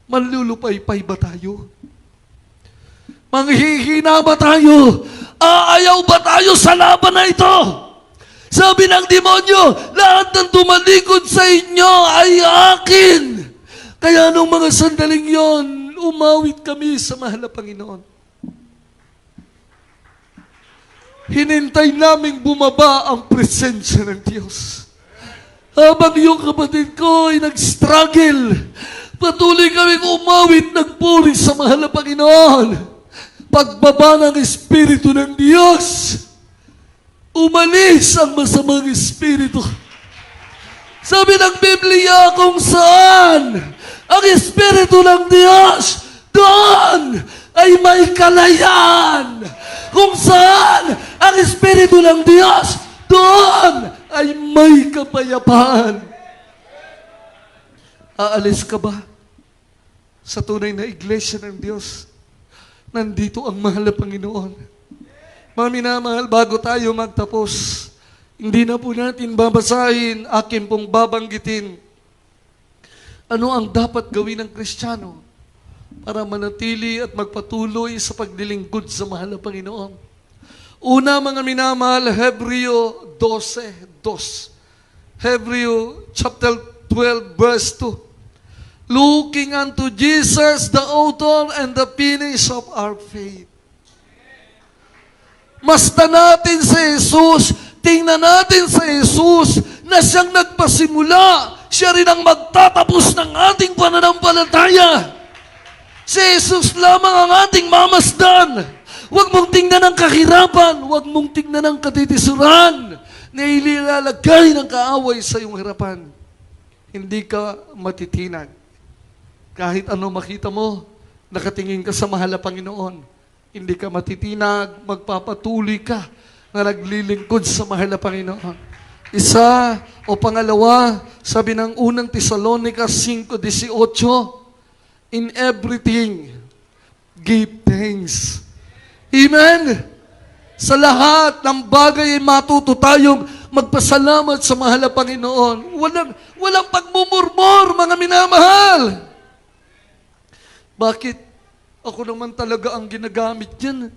manlulupaypay ba tayo? Manghihina ba tayo? Aayaw ba tayo sa laban na ito? Sabi ng demonyo, lahat ng tumalikod sa inyo ay akin. Kaya nung mga sandaling yon, umawit kami sa mahal na Panginoon. Hinintay naming bumaba ang presensya ng Diyos. Habang yung kapatid ko ay nag-struggle, patuloy kaming umawit, nagpuri sa mahal na Panginoon. Pagbaba ng Espiritu ng Diyos, umalis ang masamang espiritu. Sabi ng Biblia, kung saan ang Espiritu ng Diyos, doon ay may kalayaan. Kung saan ang Espiritu ng Diyos, doon ay may kapayapaan. Aalis ka ba sa tunay na iglesia ng Diyos? Nandito ang mahal na Panginoon. Mga minamahal, bago tayo magtapos, hindi na po natin babasahin, akin pong babanggitin ano ang dapat gawin ng Kristiyano para manatili at magpatuloy sa paglilingkod sa mahal na Panginoon. Una, mga minamahal, Hebreo 12:2. Hebreo chapter 12, verse 2. Looking unto Jesus, the author and the finisher of our faith. Masta natin sa Jesus, tingnan natin sa Jesus na siyang nagpasimula. Siya rin ang magtatapos ng ating pananampalataya. Si Jesus lamang ang ating mamasdan. Huwag mong tingnan ang kahirapan. Huwag mong tingnan ang katitisuran na ililalagay ng kaaway sa iyong harapan. Hindi ka matitinag. Kahit ano makita mo, nakatingin ka sa mahal na Panginoon. Hindi ka matitinag, magpapatuloy ka na naglilingkod sa mahal na Panginoon. Isa o pangalawa, sabi ng unang Tesalonica 5:18, in everything, give thanks. Amen? Sa lahat ng bagay ay matuto tayong magpasalamat sa mahal na Panginoon. Walang pagmumurmur, mga minamahal. Bakit? Ako naman talaga ang ginagamit yan.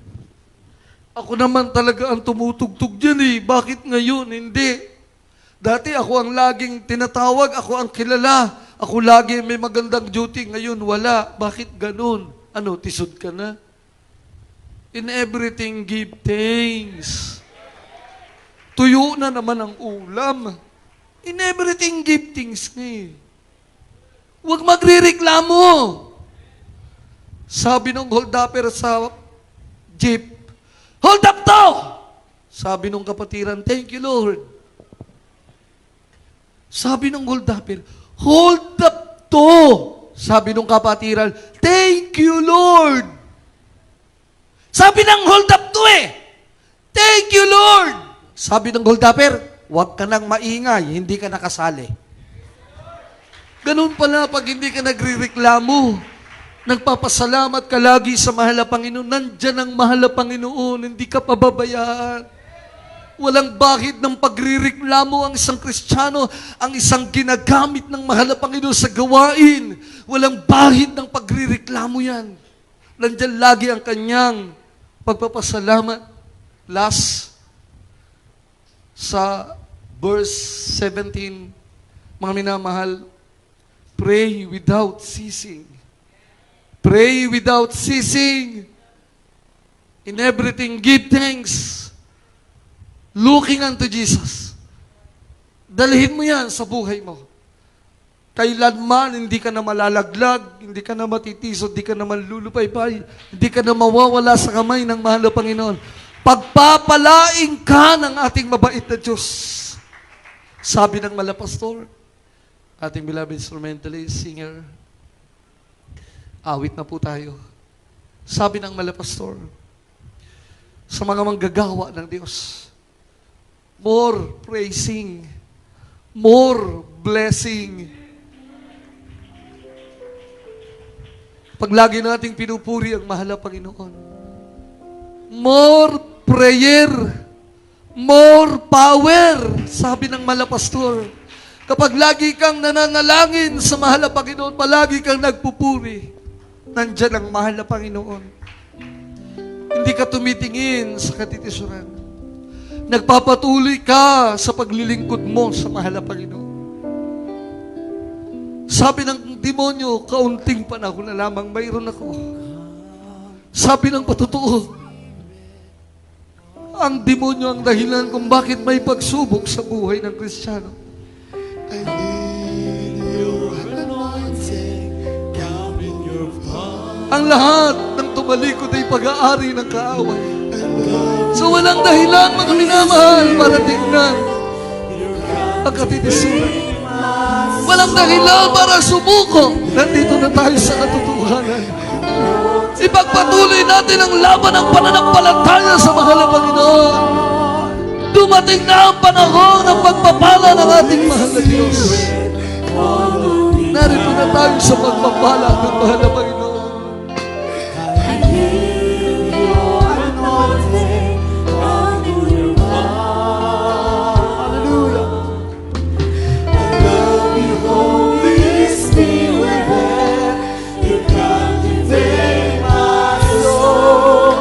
Ako naman talaga ang tumutugtog dyan eh. Bakit ngayon? Hindi. Dati ako ang laging tinatawag, ako ang kilala. Ako lagi may magandang duty. Ngayon wala. Bakit ganun? Ano, tisod ka na? In everything, give thanks. Tuyo na naman ang ulam. In everything, give thanks nga eh. Huwag magrireklamo. Sabi nung hold-upper sa jeep, hold up to! Sabi nung kapatiran, thank you, Lord. Sabi nung hold-upper, hold up to! Sabi nung kapatiran, thank you, Lord. Sabi ng hold up to thank you, Lord. Sabi ng hold-upper, huwag ka nang maingay, hindi ka nakasali. Ganun pala pag hindi ka nagrireklamo. Nagpapasalamat ka lagi sa mahal na Panginoon. Nandyan ang mahal na Panginoon. Hindi ka pababayaan. Walang bahid ng pagrireklamo ang isang Kristiyano, ang isang ginagamit ng mahal na Panginoon sa gawain. Walang bahid ng pagrireklamo yan. Nandyan lagi ang kanyang pagpapasalamat. Last, sa verse 17, mga minamahal, pray without ceasing. Pray without ceasing. In everything, give thanks. Looking unto Jesus. Dalhin mo yan sa buhay mo. Kailanman, hindi ka na malalaglag, hindi ka na matitisod, hindi ka na malulupaypay, hindi ka na mawawala sa kamay ng mahal na Panginoon. Pagpapalaing ka ng ating mabait na Diyos. Sabi ng malapastor, ating beloved instrumentalist, singer, awit na po tayo. Sabi ng malapastor, sa mga manggagawa ng Diyos, more praising, more blessing. Pag lagi nating pinupuri ang mahal na Panginoon, more prayer, more power, sabi ng malapastor. Kapag lagi kang nananalangin sa mahal na Panginoon, palagi kang nagpupuri, nandyan ang mahal na Panginoon. Hindi ka tumitingin sa katitisuran. Nagpapatuloy ka sa paglilingkod mo sa mahal na Panginoon. Sabi ng demonyo, kaunting panahon na lamang mayroon ako. Sabi ng patotoo, ang demonyo ang dahilan kung bakit may pagsubok sa buhay ng Kristiyano. I need your anointing, come in your power. Ang lahat ng tumalikod ay pag-aari ng kaaway. So walang dahilan, mga minamahal, para tingnan ang katitisuran. walang dahilan para sumuko. Nandito na tayo sa katotohanan. Ipagpatuloy natin ang laban ng pananampalataya sa mahal na Panginoon. Dumating na ang panahon ng pagpapala ng ating mahal na Diyos. Narito na tayo sa pagpapala ng mahal na Panginoon.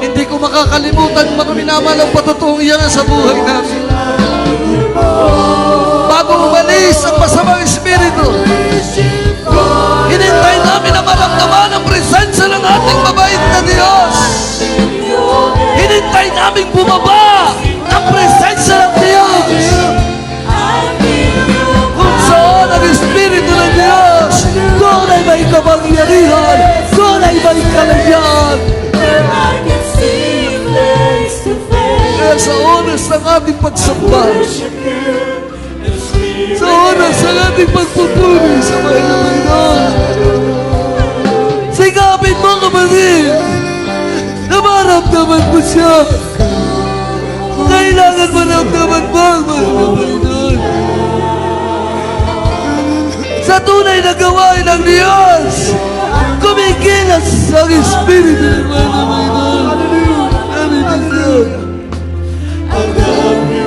Hindi ko makakalimutan mga minamalang patutuong iyan sa buhay namin. Bago umalis ang masamang espiritu, hinintay namin na maramdaman ang presensya ng ating mabait na Diyos. Hinintay namin bumaba ang presensya ng Diyos. Kung saan ang espiritu ng Diyos, doon ay may kapangyarihan, doon ay may kalayaan. Kaya sa oras ng ating pagsamba, sa oras ng ating pagpupuri sa mahal na Panginoon, sigapin mo kapatid na maramdaman mo siya. Kailangan maramdaman mo ang mahal na Panginoon. Sa tunay na gawain ng Diyos, kumikilos ang espiritu ng mahal na Panginoon. Hallelujah.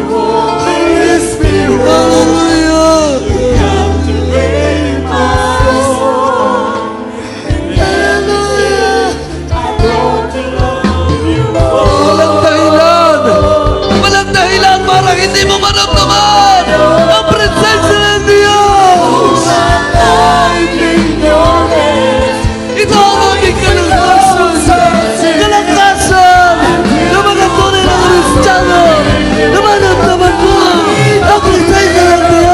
Walang dahilan para hindi mo maramdaman ang presensya ng Diyos. Ito ang aming kalakasan ng mga tunay na Kristiyano na maramdaman mo ang presensya ng Diyos.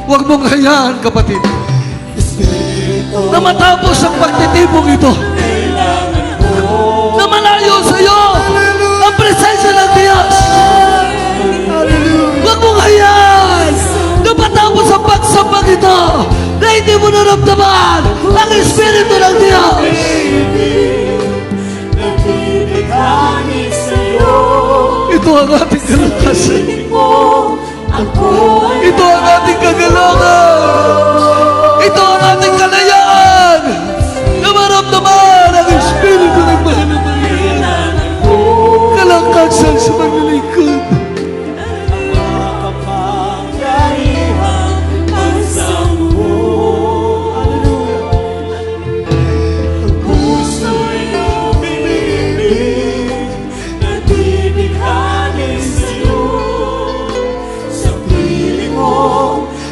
Huwag mong hayaan, kapatid, na matapos ang pagtitipong ito, na malayo sa iyo ang presensya ng Diyos. Huwag mong hayaan na matapos ang pagsambang ito, na hindi mo naramdaman ang Espiritu ng Diyos. Ito ang ating kalakasan. Ito ang ating kagalangan. Ito ang ating kalayaan na maramdaman ang Espiritu ng mahal na Panginoon. Kalakasan sa paglilingkod.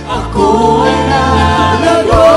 Ako ay nalago.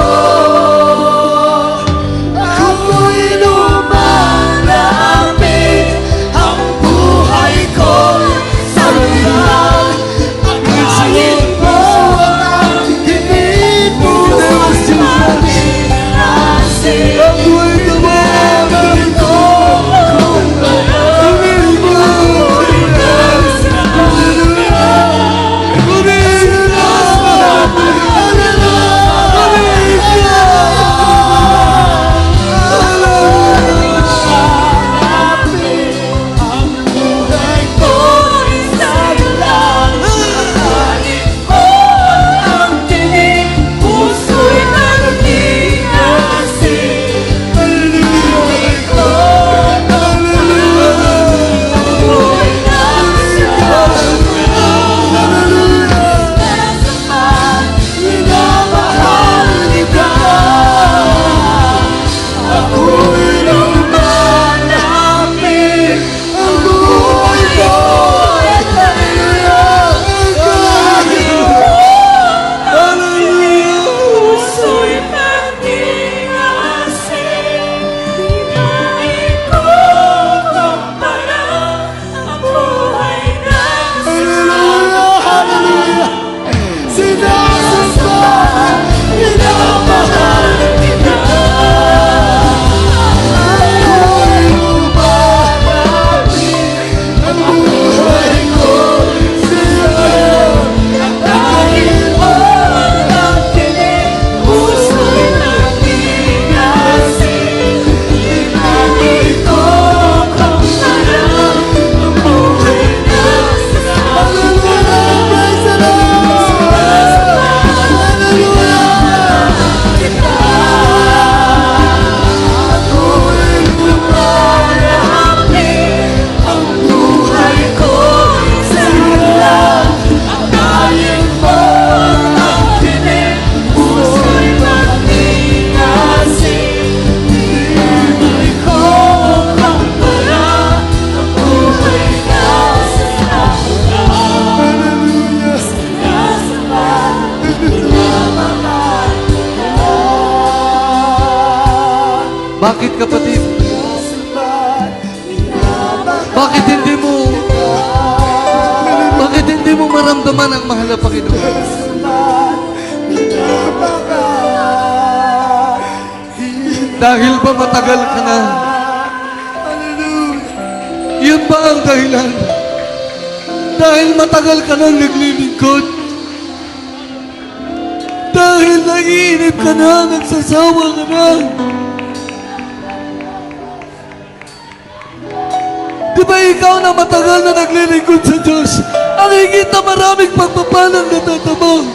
Bakit kapatid? Bakit hindi mo maramdaman ang mahal na Panginoon? Dahil ba matagal ka na? Yun ba ang dahilan? Dahil matagal ka nang naglilingkod? Dahil naiinip ka na, nagsasawa ka na? Di ba ikaw na matagal na naglilingkod sa Diyos, ang higit na maraming pagpapalang natatabang?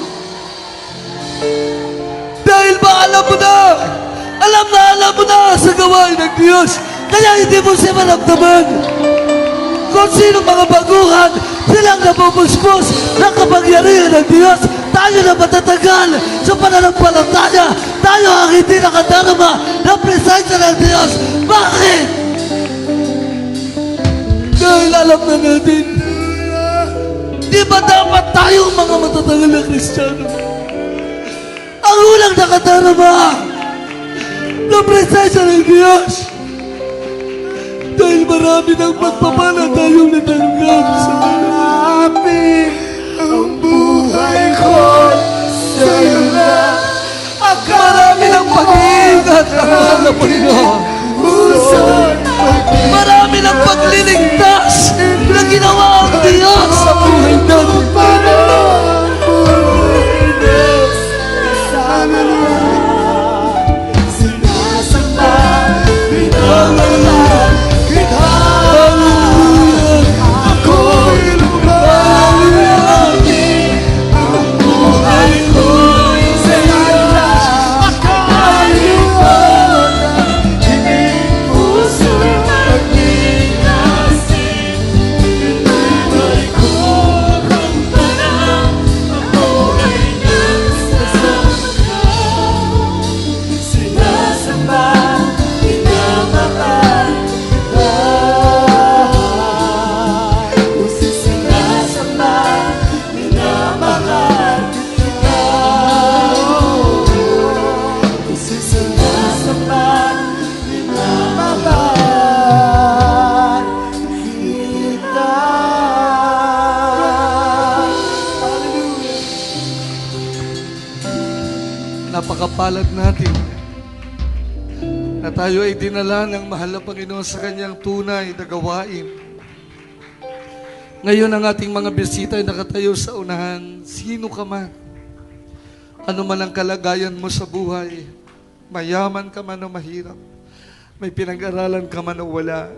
Dahil ba alam mo na sa gawain ng Diyos, kaya hindi mo siya maramdaman. Kung sino mga baguhan, silang nabubuspos ng kapangyarihan ng Diyos. Tayo na matatagal sa pananampalataya. Tayo ang hindi nakadarama ng presensya ng Diyos. Bakit? Dahil alam na natin, di ba dapat tayong mga matatagal na Kristiyano ang unang nakadarama ng presensya ng Diyos? Dahil marami ng pagpapala tayong natanggap sa marami ang buhay ko sa'yo na. Marami ng pag-iingat ang mahal na Panginoon. Marami ng pagliligtas na ginawa ang Diyos sa buhay natin. Napakapalad natin na tayo ay dinala ng mahal na Panginoon sa kanyang tunay na gawain. Ngayon ang ating mga bisita ay nakatayo sa unahan. Sino ka man, ano man ang kalagayan mo sa buhay, mayaman ka man o mahirap, may pinag-aralan ka man o wala,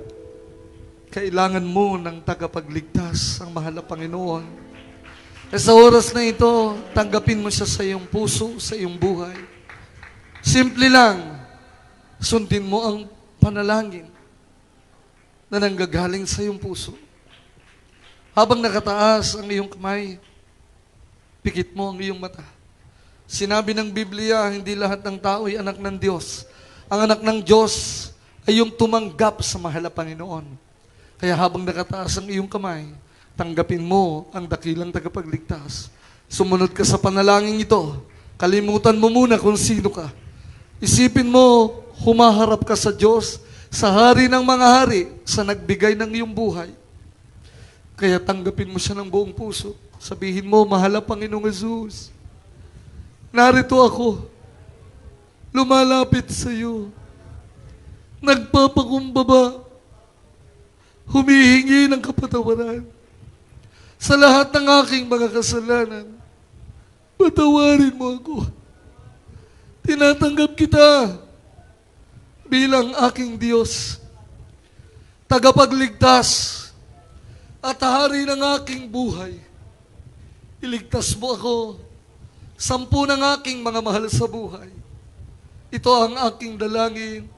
kailangan mo ng tagapagligtas, ang mahal na Panginoon. E sa oras na ito, tanggapin mo siya sa iyong puso, sa iyong buhay. Simple lang, sundin mo ang panalangin na nanggagaling sa iyong puso. Habang nakataas ang iyong kamay, pikit mo ang iyong mata. Sinabi ng Biblia, hindi lahat ng tao ay anak ng Diyos. Ang anak ng Diyos ay yung tumanggap sa mahal na Panginoon. Kaya habang nakataas ang iyong kamay, tanggapin mo ang dakilang tagapagligtas. Sumunod ka sa panalangin ito. Kalimutan mo muna kung sino ka. Isipin mo, humaharap ka sa Diyos, sa hari ng mga hari, sa nagbigay ng iyong buhay. Kaya tanggapin mo siya ng buong puso. Sabihin mo, mahal na Panginoong Jesus, narito ako, lumalapit sa iyo, nagpapakumbaba, humihingi ng kapatawaran sa lahat ng aking mga kasalanan. Patawarin mo ako. Tinatanggap kita bilang aking Diyos, tagapagligtas at hari ng aking buhay. Iligtas mo ako, 10 ng aking mga mahal sa buhay. Ito ang aking dalangin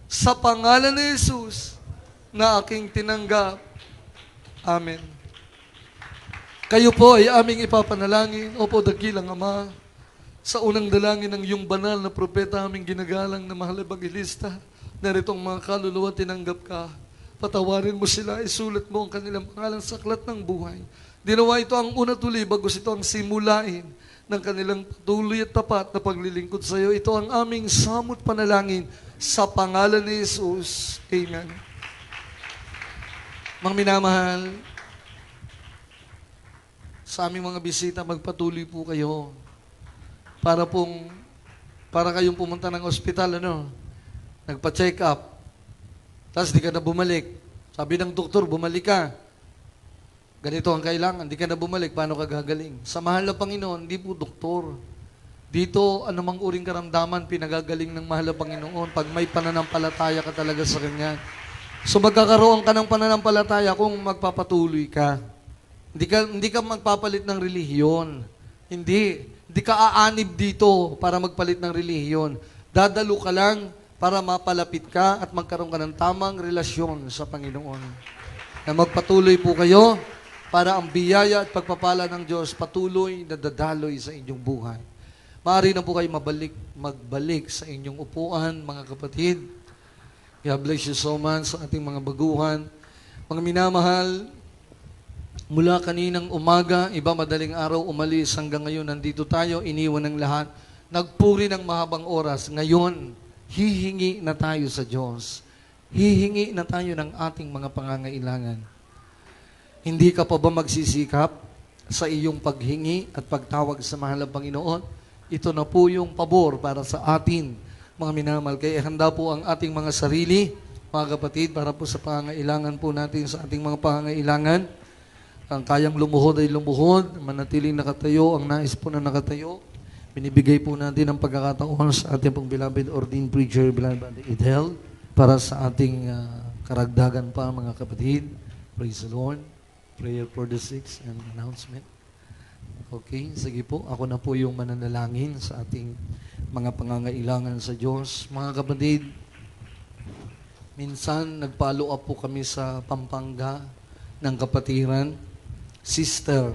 sa pangalan ni Jesus na aking tinanggap. Amen. Kayo po ay aming ipapanalangin. Opo, dakilang Ama, sa unang dalangin ng iyong banal na propeta, aming ginagalang na mahal na Ebangelista, naritong mga kaluluwa, tinanggap ka. Patawarin mo sila, isulat mo ang kanilang pangalan sa aklat ng buhay. Dinawa ito ang una tuloy, bagos ito ang simulain ng kanilang patuloy at tapat na paglilingkod sa iyo. Ito ang aming samot panalangin Sa pangalan ni Jesus. Amen. Mga minamahal, sa aming mga bisita, magpatuloy po kayo para kayong pumunta ng ospital, nagpa-check up, tapos di ka na bumalik. Sabi ng doktor, bumalik ka. Ganito ang kailangan, di ka na bumalik, paano ka gagaling? Sa mahal na Panginoon, hindi po doktor. Dito, anumang uring karamdaman, pinagagaling ng mahal na Panginoon pag may pananampalataya ka talaga sa Kanya. So magkakaroon ka ng pananampalataya kung magpapatuloy ka. Hindi ka magpapalit ng relihiyon. Hindi ka aanib dito para magpalit ng relihiyon. Dadalo ka lang para mapalapit ka at magkaroon ka ng tamang relasyon sa Panginoon. Na magpatuloy po kayo para ang biyaya at pagpapala ng Diyos patuloy na dadaloy sa inyong buhay. Maaari na po kayo magbalik sa inyong upuan, mga kapatid. God bless you so much sa ating mga baguhan. Mga minamahal, mula kaninang umaga, iba madaling araw, umalis hanggang ngayon, nandito tayo, iniwan ng lahat. Nagpuri ng mahabang oras. Ngayon, hihingi na tayo sa Diyos. Hihingi na tayo ng ating mga pangangailangan. Hindi ka pa ba magsisikap sa iyong paghingi at pagtawag sa mahal na Panginoon? Ito na po yung pabor para sa atin, mga minamahal. Kaya handa po ang ating mga sarili, mga kapatid, para po sa pangangailangan po natin sa ating mga pangangailangan. Ang kayang lumuhod ay lumuhod, manatiling nakatayo, ang nais po na nakatayo. Binibigay po natin ang pagkakataon sa ating pong beloved ordained preacher, beloved Idel, para sa ating karagdagan pa, mga kapatid. Praise the Lord. Prayer for the sick and announcement. Okay, sige po. Ako na po yung mananalangin sa ating mga pangangailangan sa Diyos. Mga kapatid, minsan nag-follow up po kami sa Pampanga ng kapatiran. Sister.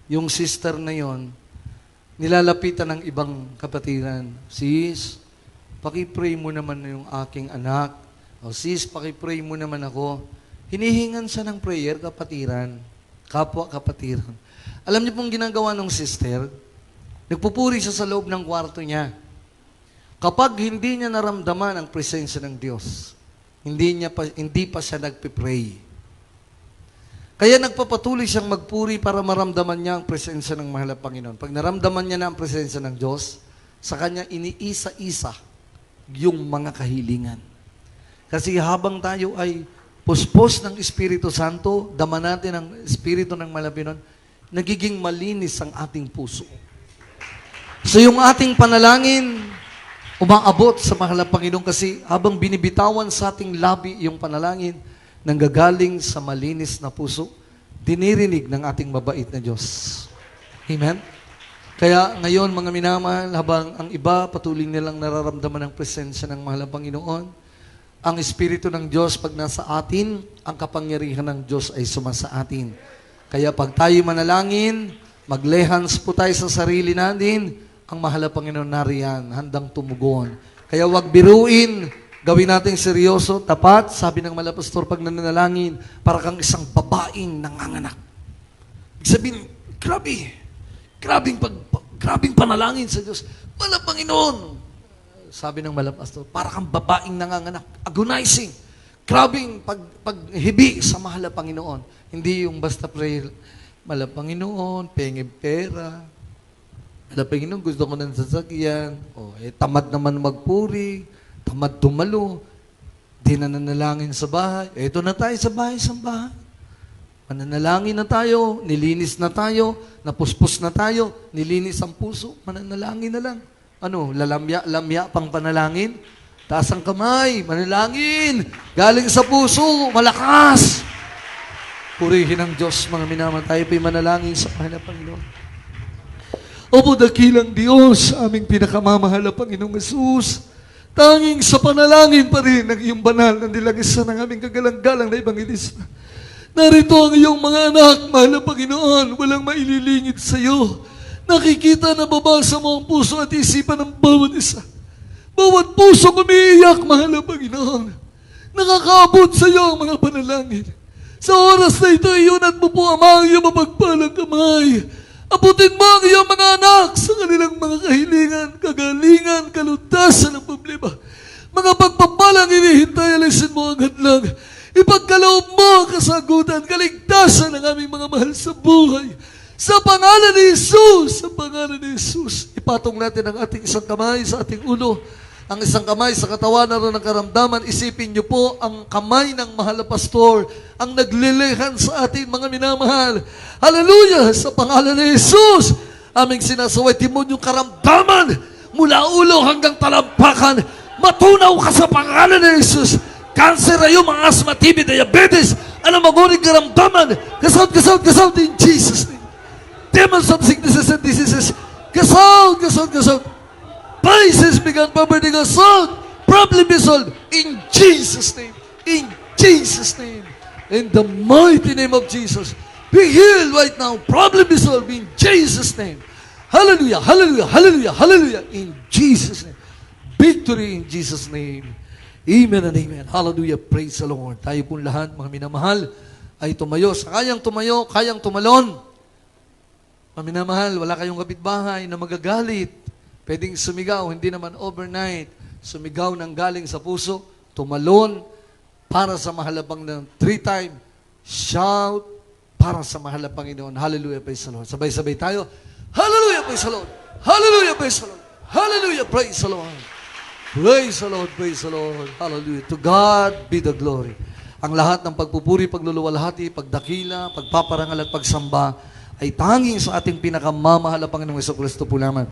Yung sister na yon, nilalapitan ng ibang kapatiran. Sis, pakipray mo naman yung aking anak. O sis, pakipray mo naman ako. Hinihingan siya ng prayer, kapatiran. Kapwa kapatiran. Alam niyo pong ginagawa ng sister? Nagpupuri siya sa loob ng kwarto niya. Kapag hindi niya naramdaman ang presensya ng Diyos, hindi pa siya nagpipray. Kaya nagpapatuloy siyang magpuri para maramdaman niya ang presensya ng mahal na Panginoon. Pag naramdaman niya na ang presensya ng Diyos, sa kanya iniisa-isa yung mga kahilingan. Kasi habang tayo ay puspos ng Espiritu Santo, dama natin ang Espiritu ng mahal na Panginoon, nagiging malinis ang ating puso. So yung ating panalangin, umaabot sa mahal na Panginoon kasi habang binibitawan sa ating labi yung panalangin, nanggagaling sa malinis na puso, dinirinig ng ating mabait na Diyos. Amen? Kaya ngayon, mga minamahal, habang ang iba patuloy nilang nararamdaman ang presensya ng mahal na Panginoon, ang Espiritu ng Diyos pag nasa atin, ang kapangyarihan ng Diyos ay sumasa atin. Kaya pag tayo manalangin, maglehans po tayo sa sarili natin, ang mahal na Panginoon nariyan, handang tumugon. Kaya wag biruin, gawin natin seryoso, tapat, sabi ng mahal na pastor, pag nananalangin, para kang isang babaeng nanganganak. Ibig sabihin, grabing panalangin sa Diyos. Mahal na Panginoon, sabi ng mahal na pastor, para kang babaeng nanganganak, agonizing, grabing paghibi sa mahal na Panginoon. Hindi yung basta prayer, mahal na Panginoon, pengi pera, mahal na Panginoon, gusto ko ng sasakyan, tamad naman magpuri, tamad tumalo, di na nanalangin sa bahay, eto na tayo sa bahay. Mananalangin na tayo, nilinis na tayo, napuspos na tayo, nilinis ang puso, mananalangin na lang. Lamya pang panalangin, taas ang kamay, manalangin, galing sa puso, malakas. Purihin ang Diyos, mga minamahal, tayo po'y manalangin sa mahal na Panginoon. Opo, dakilang Diyos, aming pinakamamahal na Panginoong Jesus, tanging sa panalangin pa rin ang iyong banal na nilagisa ng aming kagalang-galang na Ebanghelista. Narito ang iyong mga anak, mahal na Panginoon, walang maililingit sa iyo. Nakikita na babasa mo ang puso at isipan ng bawat isa. Bawat puso umiiyak, mahal na Panginoon. Nakakaabot sa iyo ang mga panalangin. Sa oras na ito, iyunat mo po ang iyong mapagpalang kamay. Abutin mo ang iyong mga anak sa kanilang mga kahilingan, kagalingan, kalutasan ng problema. Mga pagpapalang hinihintay, alisin mo agad lang. Ipagkaloob mo ang kasagutan, kaligtasan ng aming mga mahal sa buhay. Sa pangalan ni Jesus, sa pangalan ni Jesus, ipatong natin ang ating isang kamay sa ating ulo. Ang isang kamay sa katawan na rin ng karamdaman, isipin niyo po ang kamay ng mahal na pastor, ang naglilihan sa atin mga minamahal. Hallelujah! Sa pangalan ni Jesus, aming sinasaway, timon yung karamdaman mula ulo hanggang talampakan. Matunaw ka sa pangalan ni Jesus. Cancer ayo, mga asthma, TB, diabetes, ano maguning karamdaman, kasout in Jesus' name. Demons of sicknesses and diseases, kasout. Vices began poverty, kasout. Problem is solved in Jesus' name. In Jesus' name. In the mighty name of Jesus. Be healed right now. Problem is solved in Jesus' name. Hallelujah, hallelujah, hallelujah, hallelujah. In Jesus' name. Victory in Jesus' name. Amen and amen. Hallelujah. Praise the Lord. Tayo pong lahat, mga minamahal, ay tumayo. Sa kayang tumayo, kayang tumalon. Mga minamahal, wala kayong kapitbahay na magagalit. Pwedeng sumigaw, hindi naman overnight. Sumigaw ng galing sa puso, tumalon para sa mahalapang ng 3-time. Shout para sa mahal na Panginoon. Hallelujah. Praise the Lord. Sabay-sabay tayo. Hallelujah. Praise the Lord. Hallelujah. Praise the Lord. Hallelujah. Praise the Lord. Praise the Lord, praise the Lord. Hallelujah. To God be the glory. Ang lahat ng pagpupuri, pagluluwalhati, pagdakila, pagpaparangal at pagsamba ay tanging sa ating pinakamamahal na Panginoong Hesus Kristo po lamang.